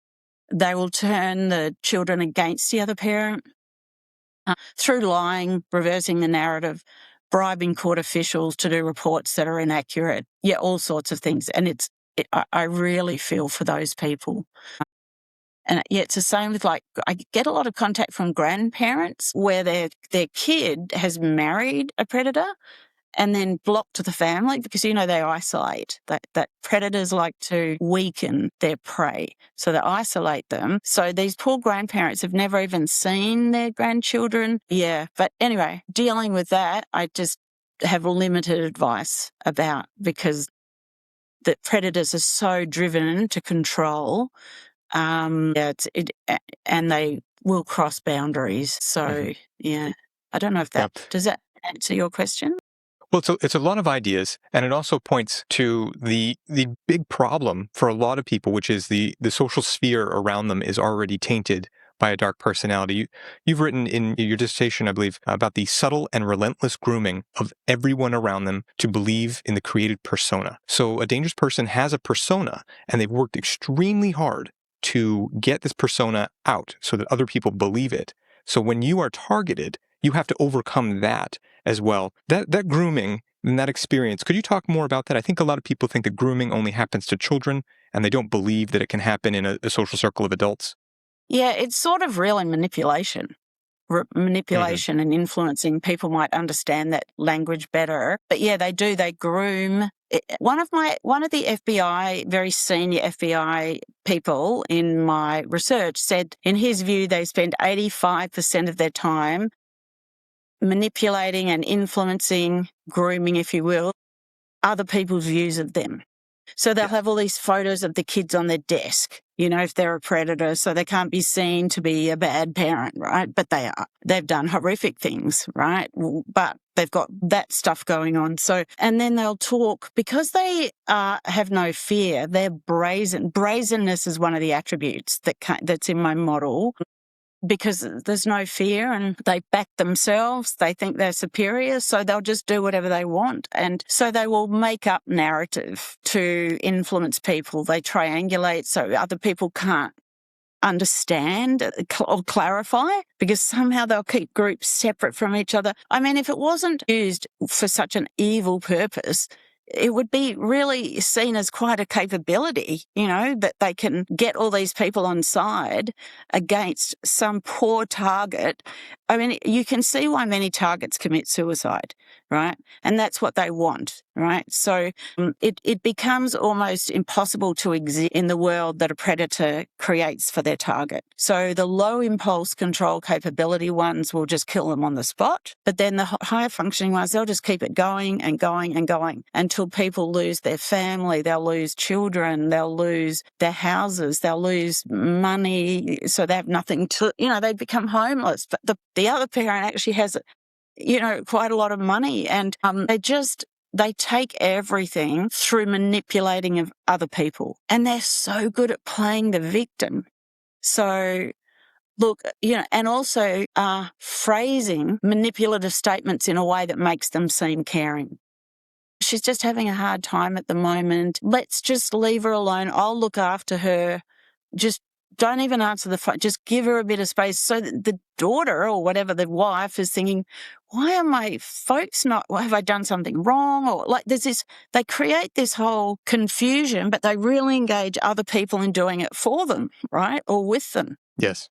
They will turn the children against the other parent through lying, reversing the narrative, bribing court officials to do reports that are inaccurate. Yeah, all sorts of things. And I really feel for those people. And it's the same with, I get a lot of contact from grandparents where their kid has married a predator, and then block to the family because, they isolate. That predators like to weaken their prey. So they isolate them. So these poor grandparents have never even seen their grandchildren. Yeah. But anyway, dealing with that, I just have limited advice about, because the predators are so driven to control. And they will cross boundaries. So, yeah, I don't know if does that answer your question? Well, it's a lot of ideas, and it also points to the big problem for a lot of people, which is the social sphere around them is already tainted by a dark personality. You've written in your dissertation, I believe, about the subtle and relentless grooming of everyone around them to believe in the created persona. So a dangerous person has a persona, and they've worked extremely hard to get this persona out so that other people believe it. So when you are targeted, you have to overcome that as well. That grooming and that experience, could you talk more about that? I think a lot of people think that grooming only happens to children, and they don't believe that it can happen in a social circle of adults. Yeah, it's sort of really manipulation. Manipulation and influencing. People might understand that language better. But yeah, they do. They groom. One of the FBI, very senior FBI people in my research said, in his view, they spend 85% of their time manipulating and influencing, grooming, if you will, other people's views of them. So they'll have all these photos of the kids on their desk, if they're a predator, so they can't be seen to be a bad parent, right? But they are. They've done horrific things, right? But they've got that stuff going on. So, and then they'll talk, because they have no fear, they're brazen. Brazenness is one of the attributes that's in my model. Because there's no fear and they back themselves, they think they're superior, so they'll just do whatever they want. And so they will make up narrative to influence people. They triangulate so other people can't understand or clarify, because somehow they'll keep groups separate from each other. I mean, if it wasn't used for such an evil purpose, it would be really seen as quite a capability, that they can get all these people on side against some poor target. I mean, you can see why many targets commit suicide, right? And that's what they want, right? So it becomes almost impossible to exist in the world that a predator creates for their target. So the low impulse control capability ones will just kill them on the spot. But then the higher functioning ones, they'll just keep it going and going and going until people lose their family, they'll lose children, they'll lose their houses, they'll lose money. So they have nothing to, they become homeless. But the other parent actually has, quite a lot of money, and they take everything through manipulating of other people. And they're so good at playing the victim. So look, and also phrasing manipulative statements in a way that makes them seem caring. She's just having a hard time at the moment. Let's just leave her alone. I'll look after her. Just don't even answer the phone. Just give her a bit of space. So that the daughter or whatever, the wife, is thinking, why are my folks not, have I done something wrong? Or like there's this, they create this whole confusion, but they really engage other people in doing it for them, right? Or with them. Yes.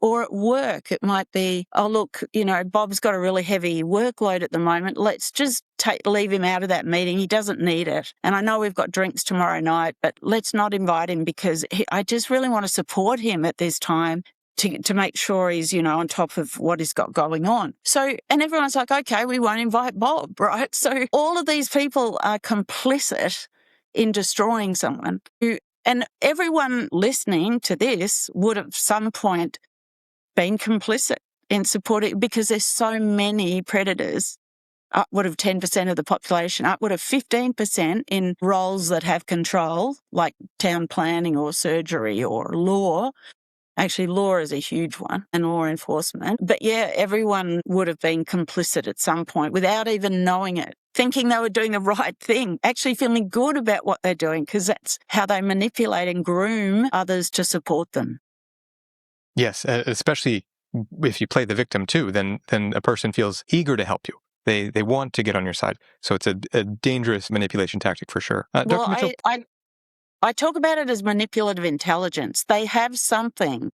Or at work, it might be, oh, look, Bob's got a really heavy workload at the moment. Let's just leave him out of that meeting. He doesn't need it. And I know we've got drinks tomorrow night, but let's not invite him because I just really want to support him at this time to make sure he's, on top of what he's got going on. So, and everyone's like, okay, we won't invite Bob, right? So all of these people are complicit in destroying someone and everyone listening to this would at some point been complicit in supporting, because there's so many predators, upward of 10% of the population, upward of 15% in roles that have control, like town planning or surgery or law. Actually, law is a huge one, and law enforcement. But yeah, everyone would have been complicit at some point without even knowing it, thinking they were doing the right thing, actually feeling good about what they're doing, because that's how they manipulate and groom others to support them. Yes, especially if you play the victim too, then a person feels eager to help you. They want to get on your side. So it's a dangerous manipulation tactic for sure. Well, I talk about it as manipulative intelligence. They have something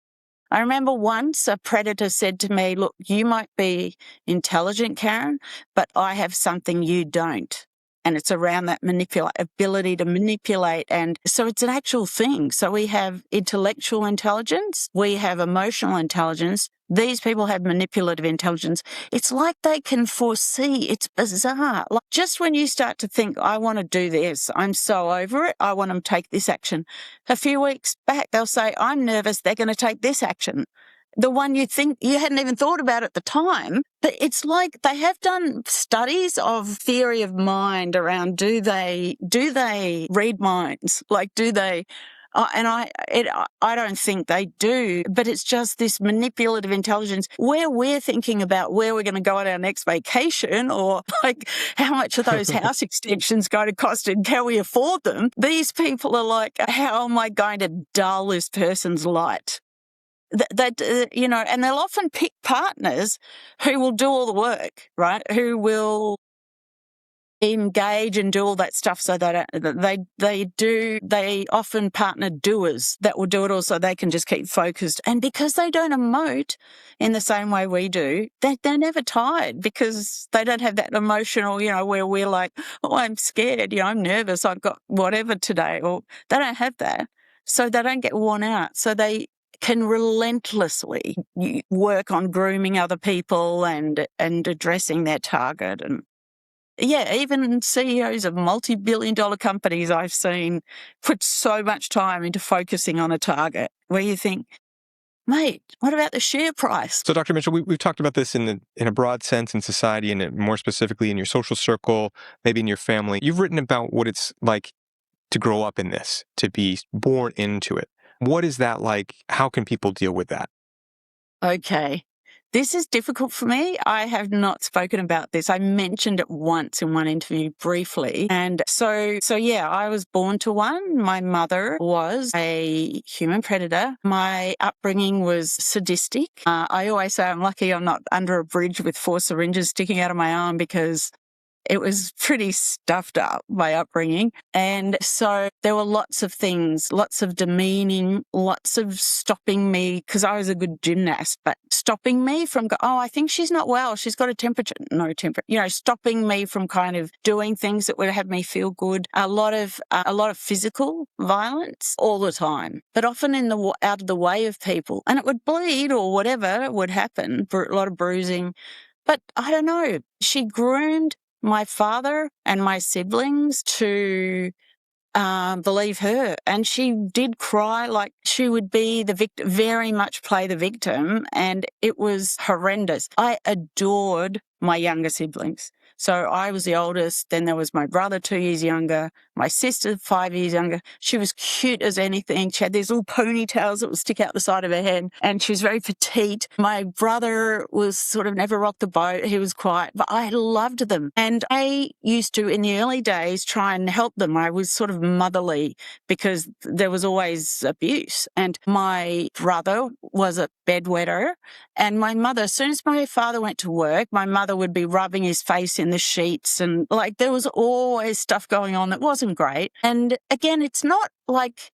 I remember once a predator said to me, look, you might be intelligent, Karen, but I have something you don't. And it's around that ability to manipulate. And so it's an actual thing. So we have intellectual intelligence, we have emotional intelligence. These people have manipulative intelligence. It's like they can foresee. It's bizarre. Like just when you start to think, I want to do this, I'm so over it, I want them to take this action. A few weeks back, they'll say, I'm nervous, they're going to take this action. The one you think you hadn't even thought about at the time. But it's like they have done studies of theory of mind around do they read minds? Like do they? And I don't think they do, but it's just this manipulative intelligence where we're thinking about where we're going to go on our next vacation or like how much are those house extensions going to cost and can we afford them? These people are like, how am I going to dull this person's light? And they'll often pick partners who will do all the work, right? Who will engage and do all that stuff so that they often partner doers that will do it all so they can just keep focused. And because they don't emote in the same way we do, they're never tired because they don't have that emotional, where we're like, oh, I'm scared, I'm nervous, I've got whatever today, or they don't have that. So they don't get worn out. So they can relentlessly work on grooming other people and addressing their target. And yeah, even CEOs of multi-billion-dollar companies I've seen put so much time into focusing on a target where you think, mate, what about the share price? So, Dr. Mitchell, we've talked about this in a broad sense in society and more specifically in your social circle, maybe in your family. You've written about what it's like to grow up in this, to be born into it. What is that like? How can people deal with that? Okay. This is difficult for me. I have not spoken about this. I mentioned it once in one interview briefly. And so yeah, I was born to one. My mother was a human predator. My upbringing was sadistic. I always say I'm lucky I'm not under a bridge with 4 syringes sticking out of my arm because it was pretty stuffed up, my upbringing. And so there were lots of things, lots of demeaning, lots of stopping me, because I was a good gymnast, but stopping me from, I think she's not well, she's got a temperature. No temperature. Stopping me from kind of doing things that would have me feel good. A lot of physical violence all the time, but often out of the way of people. And it would bleed or whatever would happen, a lot of bruising. But I don't know, she groomed my father and my siblings to believe her. And she did cry like she would be the victim, very much play the victim. And it was horrendous. I adored my younger siblings. So I was the oldest. Then there was my brother 2 years younger, my sister 5 years younger. She was cute as anything. She had these little ponytails that would stick out the side of her head, and she was very petite. My brother was sort of never rocked the boat. He was quiet, but I loved them. And I used to, in the early days, try and help them. I was sort of motherly because there was always abuse. And my brother was a bedwetter, and my mother, as soon as my father went to work, my mother would be rubbing his face in the sheets, and like there was always stuff going on that wasn't great. And again, it's not like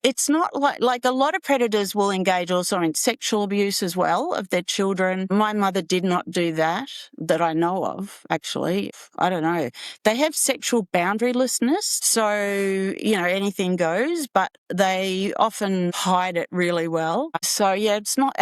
a lot of predators will engage also in sexual abuse as well of their children. My mother did not do that I know of, actually. I don't know. They have sexual boundarylessness, so, anything goes, but they often hide it really well. So, yeah, it's not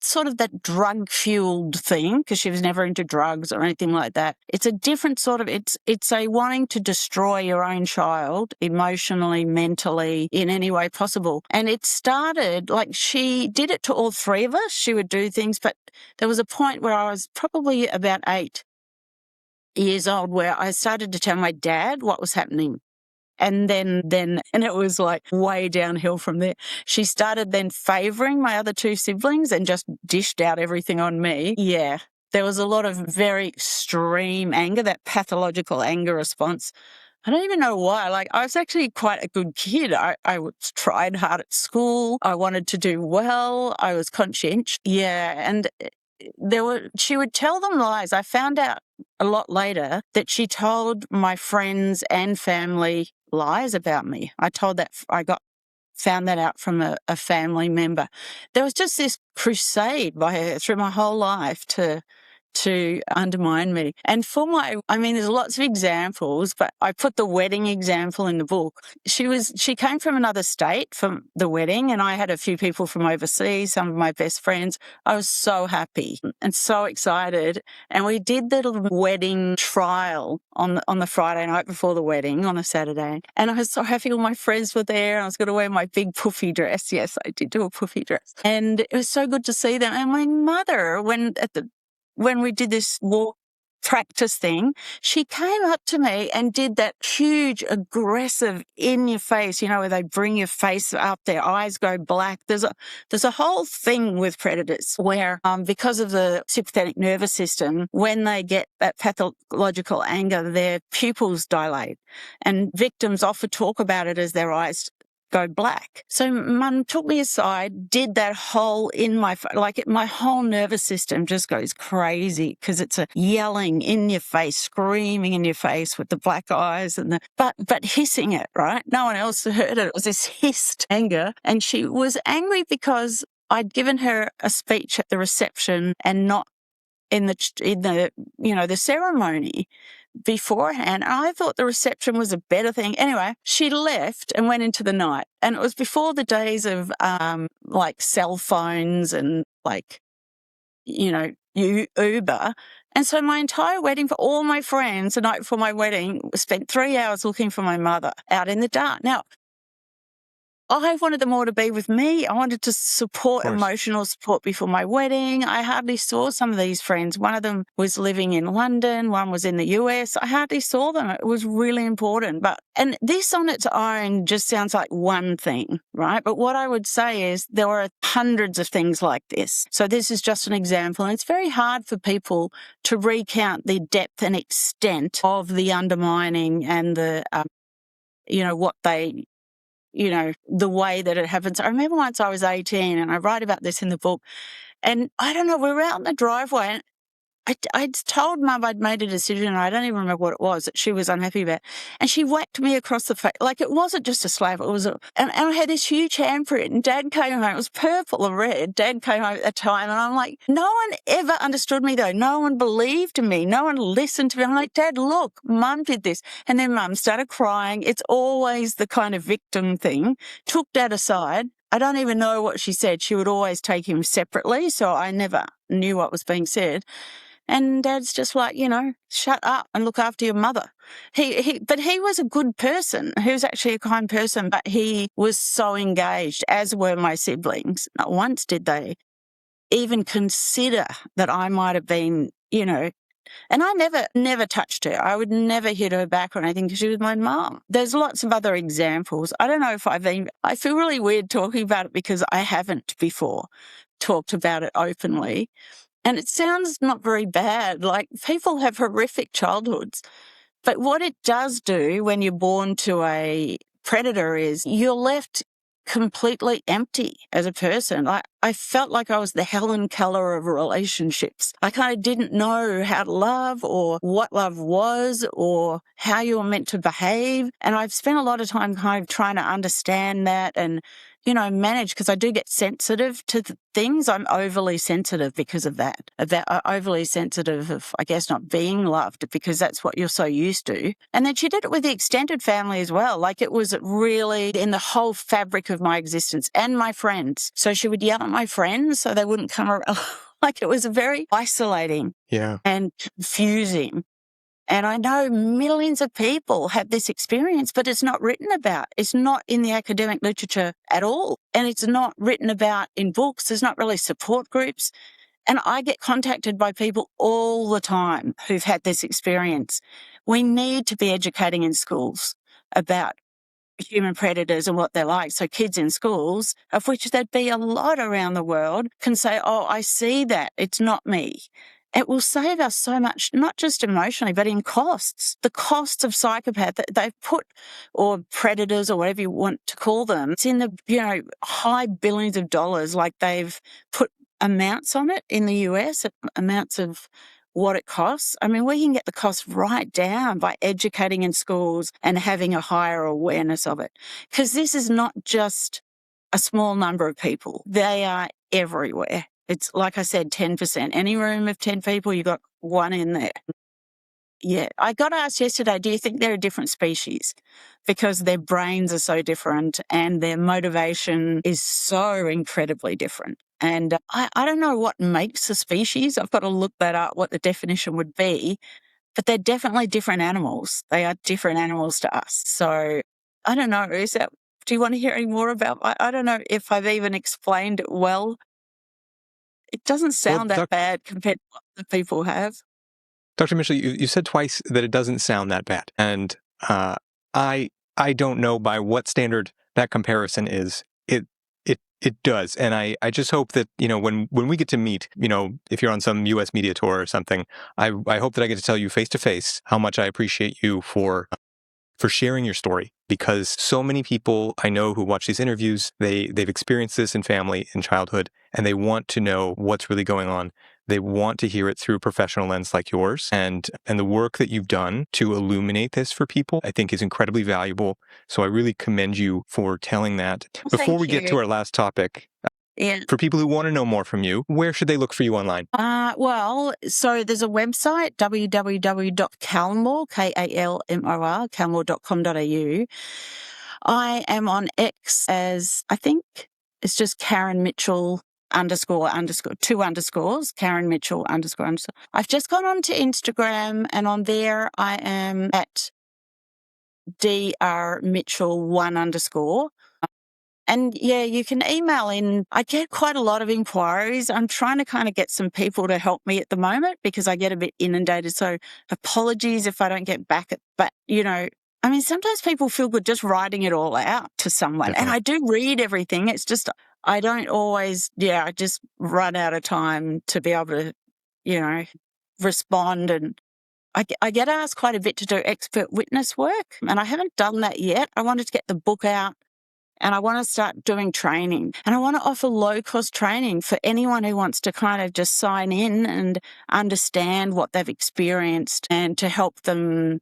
sort of that drug-fueled thing, because she was never into drugs or anything like that. It's a different sort of, it's a wanting to destroy your own child emotionally, mentally, in any way possible. And it started, like, she did it to all 3 of us. She would do things, but there was a point where I was probably about 8 years old where I started to tell my dad what was happening. And then it was like way downhill from there. She started then favouring my other 2 siblings and just dished out everything on me. Yeah. There was a lot of very extreme anger, that pathological anger response. I don't even know why. Like, I was actually quite a good kid. I tried hard at school. I wanted to do well. I was conscientious. Yeah. And she would tell them lies. I found out a lot later that she told my friends and family lies about me. I got found that out from a family member. There was just this crusade by her through my whole life to undermine me. And there's lots of examples, but I put the wedding example in the book. She came from another state from the wedding, and I had a few people from overseas, some of my best friends. I was so happy and so excited. And we did the little wedding trial on the Friday night before the wedding on a Saturday. And I was so happy all my friends were there, and I was going to wear my big puffy dress. Yes, I did do a puffy dress. And it was so good to see them. And my mother, when we did this walk practice thing, she came up to me and did that huge, aggressive, in your face, where they bring your face up, their eyes go black. There's a whole thing with predators where, because of the sympathetic nervous system, when they get that pathological anger, their pupils dilate. And victims often talk about it as their eyes go black. So Mum took me aside, did that whole my whole nervous system just goes crazy because it's a yelling in your face, screaming in your face with the black eyes and but hissing it, right? No one else heard it. It was this hissed anger. And she was angry because I'd given her a speech at the reception and not in the ceremony beforehand. And I thought the reception was a better thing. Anyway, she left and went into the night. And it was before the days of cell phones and Uber. And so my entire wedding for all my friends the night before my wedding spent 3 hours looking for my mother out in the dark. Now, I wanted them all to be with me. I wanted to support, emotional support before my wedding. I hardly saw some of these friends. One of them was living in London. One was in the US. I hardly saw them. It was really important. And this on its own just sounds like one thing, right? But what I would say is there are hundreds of things like this. So this is just an example. And it's very hard for people to recount the depth and extent of the undermining and the, what they... the way that it happens. I remember once I was 18 and I write about this in the book, and I don't know, we were out in the driveway and I'd told Mum I'd made a decision, and I don't even remember what it was that she was unhappy about. And she whacked me across the face. Like, it wasn't just a slap, it was and I had this huge handprint, and Dad came home. It was purple and red. Dad came home at the time, and I'm like, no one ever understood me though. No one believed me. No one listened to me. I'm like, Dad, look, Mum did this. And then Mum started crying. It's always the kind of victim thing. Took Dad aside. I don't even know what she said. She would always take him separately, so I never knew what was being said. And Dad's just like, shut up and look after your mother. But he was a good person. He was actually a kind person, but he was so engaged, as were my siblings. Not once did they even consider that I might have been, and I never touched her. I would never hit her back or anything because she was my mum. There's lots of other examples. I don't know if I feel really weird talking about it because I haven't before talked about it openly. And it sounds not very bad. Like, people have horrific childhoods. But what it does do when you're born to a predator is you're left completely empty as a person. I felt like I was the Helen Keller of relationships. I kind of didn't know how to love or what love was or how you were meant to behave. And I've spent a lot of time kind of trying to understand that and, manage, because I do get sensitive to things. I'm overly sensitive because of that. Overly sensitive of, I guess, not being loved because that's what you're so used to. And then she did it with the extended family as well. Like, it was really in the whole fabric of my existence and my friends. So she would yell at my friends so they wouldn't come around. Like, it was very isolating and confusing. And I know millions of people have this experience, but it's not written about. It's not in the academic literature at all. And it's not written about in books. There's not really support groups. And I get contacted by people all the time who've had this experience. We need to be educating in schools about human predators and what they're like. So kids in schools, of which there'd be a lot around the world, can say, oh, I see that. It's not me. It will save us so much, not just emotionally, but in costs. The costs of psychopath that they've put, or predators or whatever you want to call them, it's in the, high billions of dollars. Like, they've put amounts on it in the US, amounts of what it costs. I mean, we can get the cost right down by educating in schools and having a higher awareness of it. Because this is not just a small number of people. They are everywhere. It's like I said, 10%. Any room of 10 people, you've got one in there. Yeah. I got asked yesterday, do you think they're a different species? Because their brains are so different and their motivation is so incredibly different. And I don't know what makes a species. I've got to look that up, what the definition would be. But they're definitely different animals. They are different animals to us. So I don't know. Do you want to hear any more about? I don't know if I've even explained it well. It doesn't sound that bad compared to what the people have. Dr. Mitchell, you said twice that it doesn't sound that bad. And I don't know by what standard that comparison is. It does. And I just hope that, when we get to meet, if you're on some US media tour or something, I hope that I get to tell you face to face how much I appreciate you for sharing your story, because so many people I know who watch these interviews, they've experienced this in family, in childhood, and they want to know what's really going on. They want to hear it through a professional lens like yours. And the work that you've done to illuminate this for people, I think, is incredibly valuable. So I really commend you for telling that. Before we get to our last topic, for people who want to know more from you, where should they look for you online? So there's a website, www.calmore, Kalmor, calmore.com.au. I am on X as, I think it's just Karen Mitchell __, 2 underscores, Karen Mitchell __. I've just gone on to Instagram, and on there I am at Dr. Mitchell 1 _. And yeah, you can email in. I get quite a lot of inquiries. I'm trying to kind of get some people to help me at the moment because I get a bit inundated. So apologies if I don't get back at, but sometimes people feel good just writing it all out to someone. Definitely. And I do read everything. It's just, I don't always, I just run out of time to be able to, respond. And I get asked quite a bit to do expert witness work, and I haven't done that yet. I wanted to get the book out. And I want to start doing training. And I want to offer low-cost training for anyone who wants to kind of just sign in and understand what they've experienced and to help them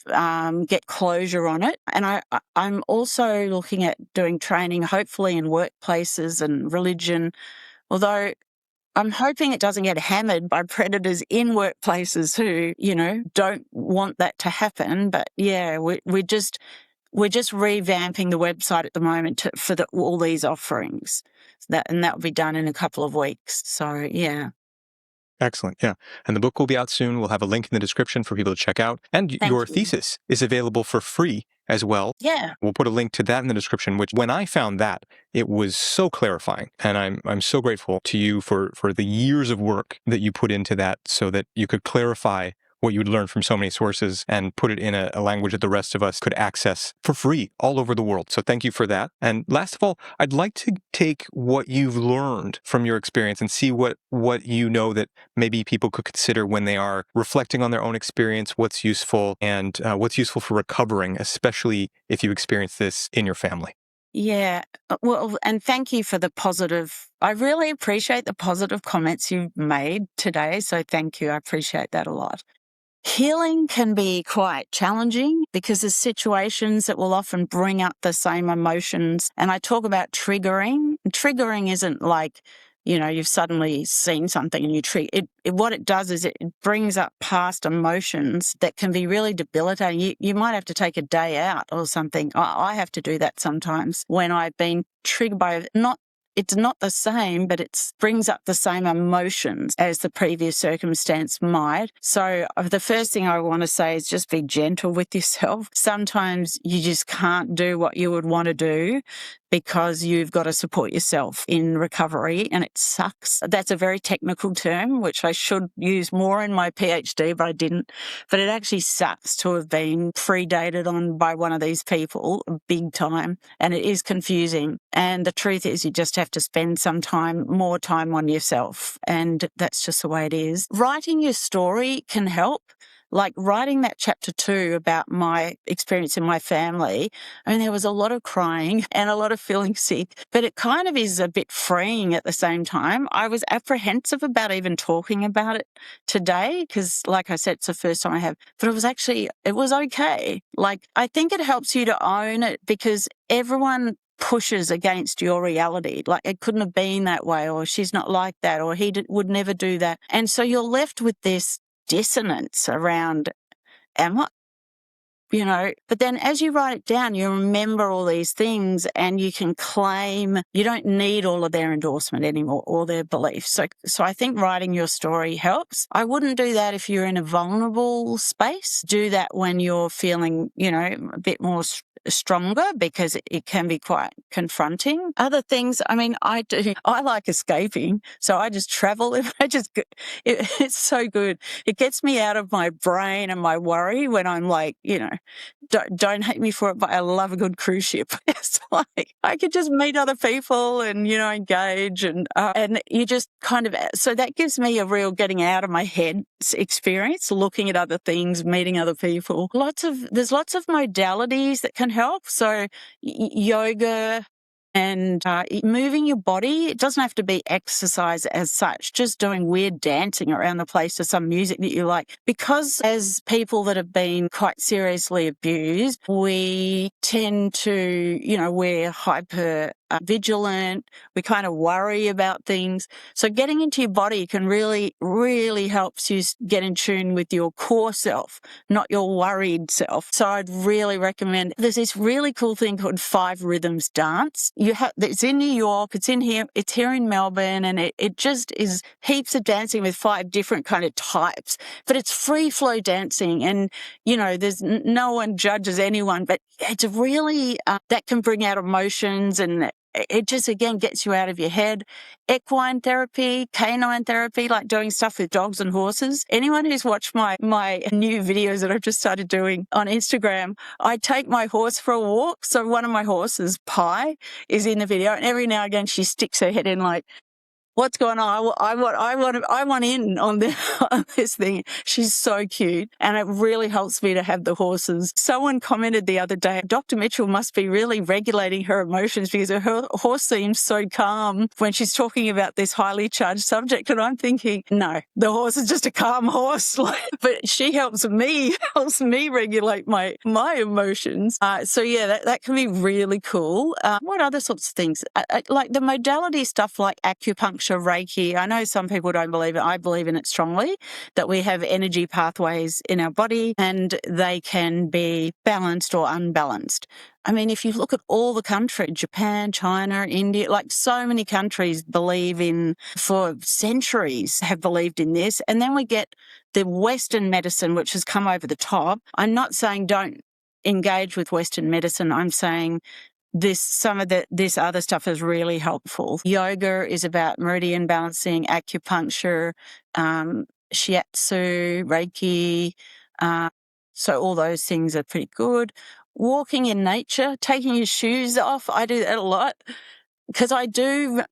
get closure on it. And I'm also looking at doing training, hopefully in workplaces and religion, although I'm hoping it doesn't get hammered by predators in workplaces who, don't want that to happen. But yeah, we're just revamping the website at the moment for all these offerings. That will be done in a couple of weeks. So, yeah. Excellent. Yeah. And the book will be out soon. We'll have a link in the description for people to check out. And your thesis is available for free as well. Yeah. We'll put a link to that in the description, which when I found that, it was so clarifying. And I'm so grateful to you for the years of work that you put into that so that you could clarify what you'd learned from so many sources and put it in a language that the rest of us could access for free all over the world. So thank you for that. And last of all, I'd like to take what you've learned from your experience and see what you know that maybe people could consider when they are reflecting on their own experience, what's useful and what's useful for recovering, especially if you experience this in your family. Yeah. Well, and thank you for the positive. I really appreciate the positive comments you've made today. So thank you. I appreciate that a lot. Healing can be quite challenging because there's situations that will often bring up the same emotions. And I talk about triggering. Triggering isn't like, you've suddenly seen something and you trigger it. What it does is it brings up past emotions that can be really debilitating. You might have to take a day out or something. I have to do that sometimes when I've been triggered by it's not the same, but it brings up the same emotions as the previous circumstance might. So the first thing I want to say is just be gentle with yourself. Sometimes you just can't do what you would want to do because you've got to support yourself in recovery, and it sucks. That's a very technical term, which I should use more in my PhD, but I didn't. But it actually sucks to have been predated on by one of these people big time, and it is confusing. And the truth is you just have to spend more time on yourself, and that's just the way it is. Writing your story can help. like writing that chapter 2 about my experience in my family, I mean, there was a lot of crying and a lot of feeling sick, but it kind of is a bit freeing at the same time. I was apprehensive about even talking about it today because, like I said, it's the first time I have, but it was okay. Like, I think it helps you to own it because everyone pushes against your reality. Like, it couldn't have been that way, or she's not like that, or would never do that. And so you're left with this dissonance around, am I? But then as you write it down, you remember all these things and you can claim you don't need all of their endorsement anymore or their beliefs. So I think writing your story helps. I wouldn't do that if you're in a vulnerable space. Do that when you're feeling, a bit more stronger because it can be quite confronting. Other things, I mean, I like escaping. So I just travel. It's so good. It gets me out of my brain and my worry when I'm like, don't hate me for it, but I love a good cruise ship. It's like I could just meet other people and, engage and you just kind of, so that gives me a real getting out of my head experience, looking at other things, meeting other people. There's lots of modalities that can help. So yoga, and moving your body. It doesn't have to be exercise as such, just doing weird dancing around the place to some music that you like. Because as people that have been quite seriously abused, we tend to, we're hyper vigilant. We kind of worry about things. So getting into your body can really, really helps you get in tune with your core self, not your worried self. So I'd really recommend, there's this really cool thing called 5 Rhythms Dance. It's in New York, it's here in Melbourne, and it just is heaps of dancing with 5 different kind of types, but it's free flow dancing and, there's no one judges anyone, but it's really, that can bring out emotions and it just, again, gets you out of your head. Equine therapy, canine therapy, like doing stuff with dogs and horses. Anyone who's watched my new videos that I've just started doing on Instagram, I take my horse for a walk. So one of my horses, Pi, is in the video, and every now and again she sticks her head in like, what's going on? I want in on this thing. She's so cute. And it really helps me to have the horses. Someone commented the other day, Dr. Mitchell must be really regulating her emotions because her horse seems so calm when she's talking about this highly charged subject. And I'm thinking, no, the horse is just a calm horse. But she helps me regulate my emotions. So yeah, that can be really cool. What other sorts of things? Like the modality stuff like acupuncture, Reiki. I know some people don't believe it. I believe in it strongly, that we have energy pathways in our body and they can be balanced or unbalanced. I mean, if you look at all the countries, Japan, China, India, like so many countries for centuries have believed in this. And then we get the Western medicine, which has come over the top. I'm not saying don't engage with Western medicine. I'm saying this other stuff is really helpful. Yoga is about meridian balancing, acupuncture, shiatsu, Reiki. So all those things are pretty good. Walking in nature, taking your shoes off. I do that a lot because I do,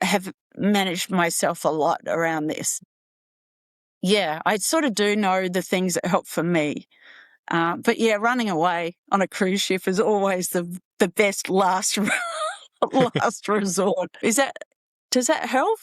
have managed myself a lot around this. Yeah, I sort of do know the things that help for me. But yeah, running away on a cruise ship is always the best last resort. Does that help?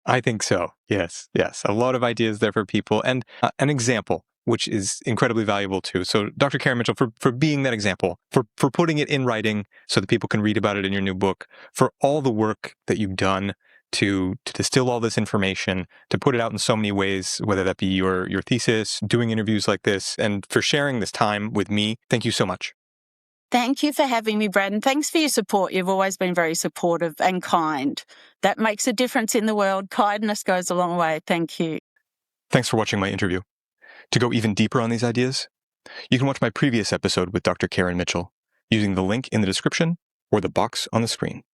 I think so. Yes. A lot of ideas there for people, and an example, which is incredibly valuable too. So Dr. Karen Mitchell, for being that example, for putting it in writing so that people can read about it in your new book, for all the work that you've done to distill all this information, to put it out in so many ways, whether that be your thesis, doing interviews like this, and for sharing this time with me. Thank you so much. Thank you for having me, Brad, and thanks for your support. You've always been very supportive and kind. That makes a difference in the world. Kindness goes a long way. Thank you. Thanks for watching my interview. To go even deeper on these ideas, you can watch my previous episode with Dr. Karen Mitchell using the link in the description or the box on the screen.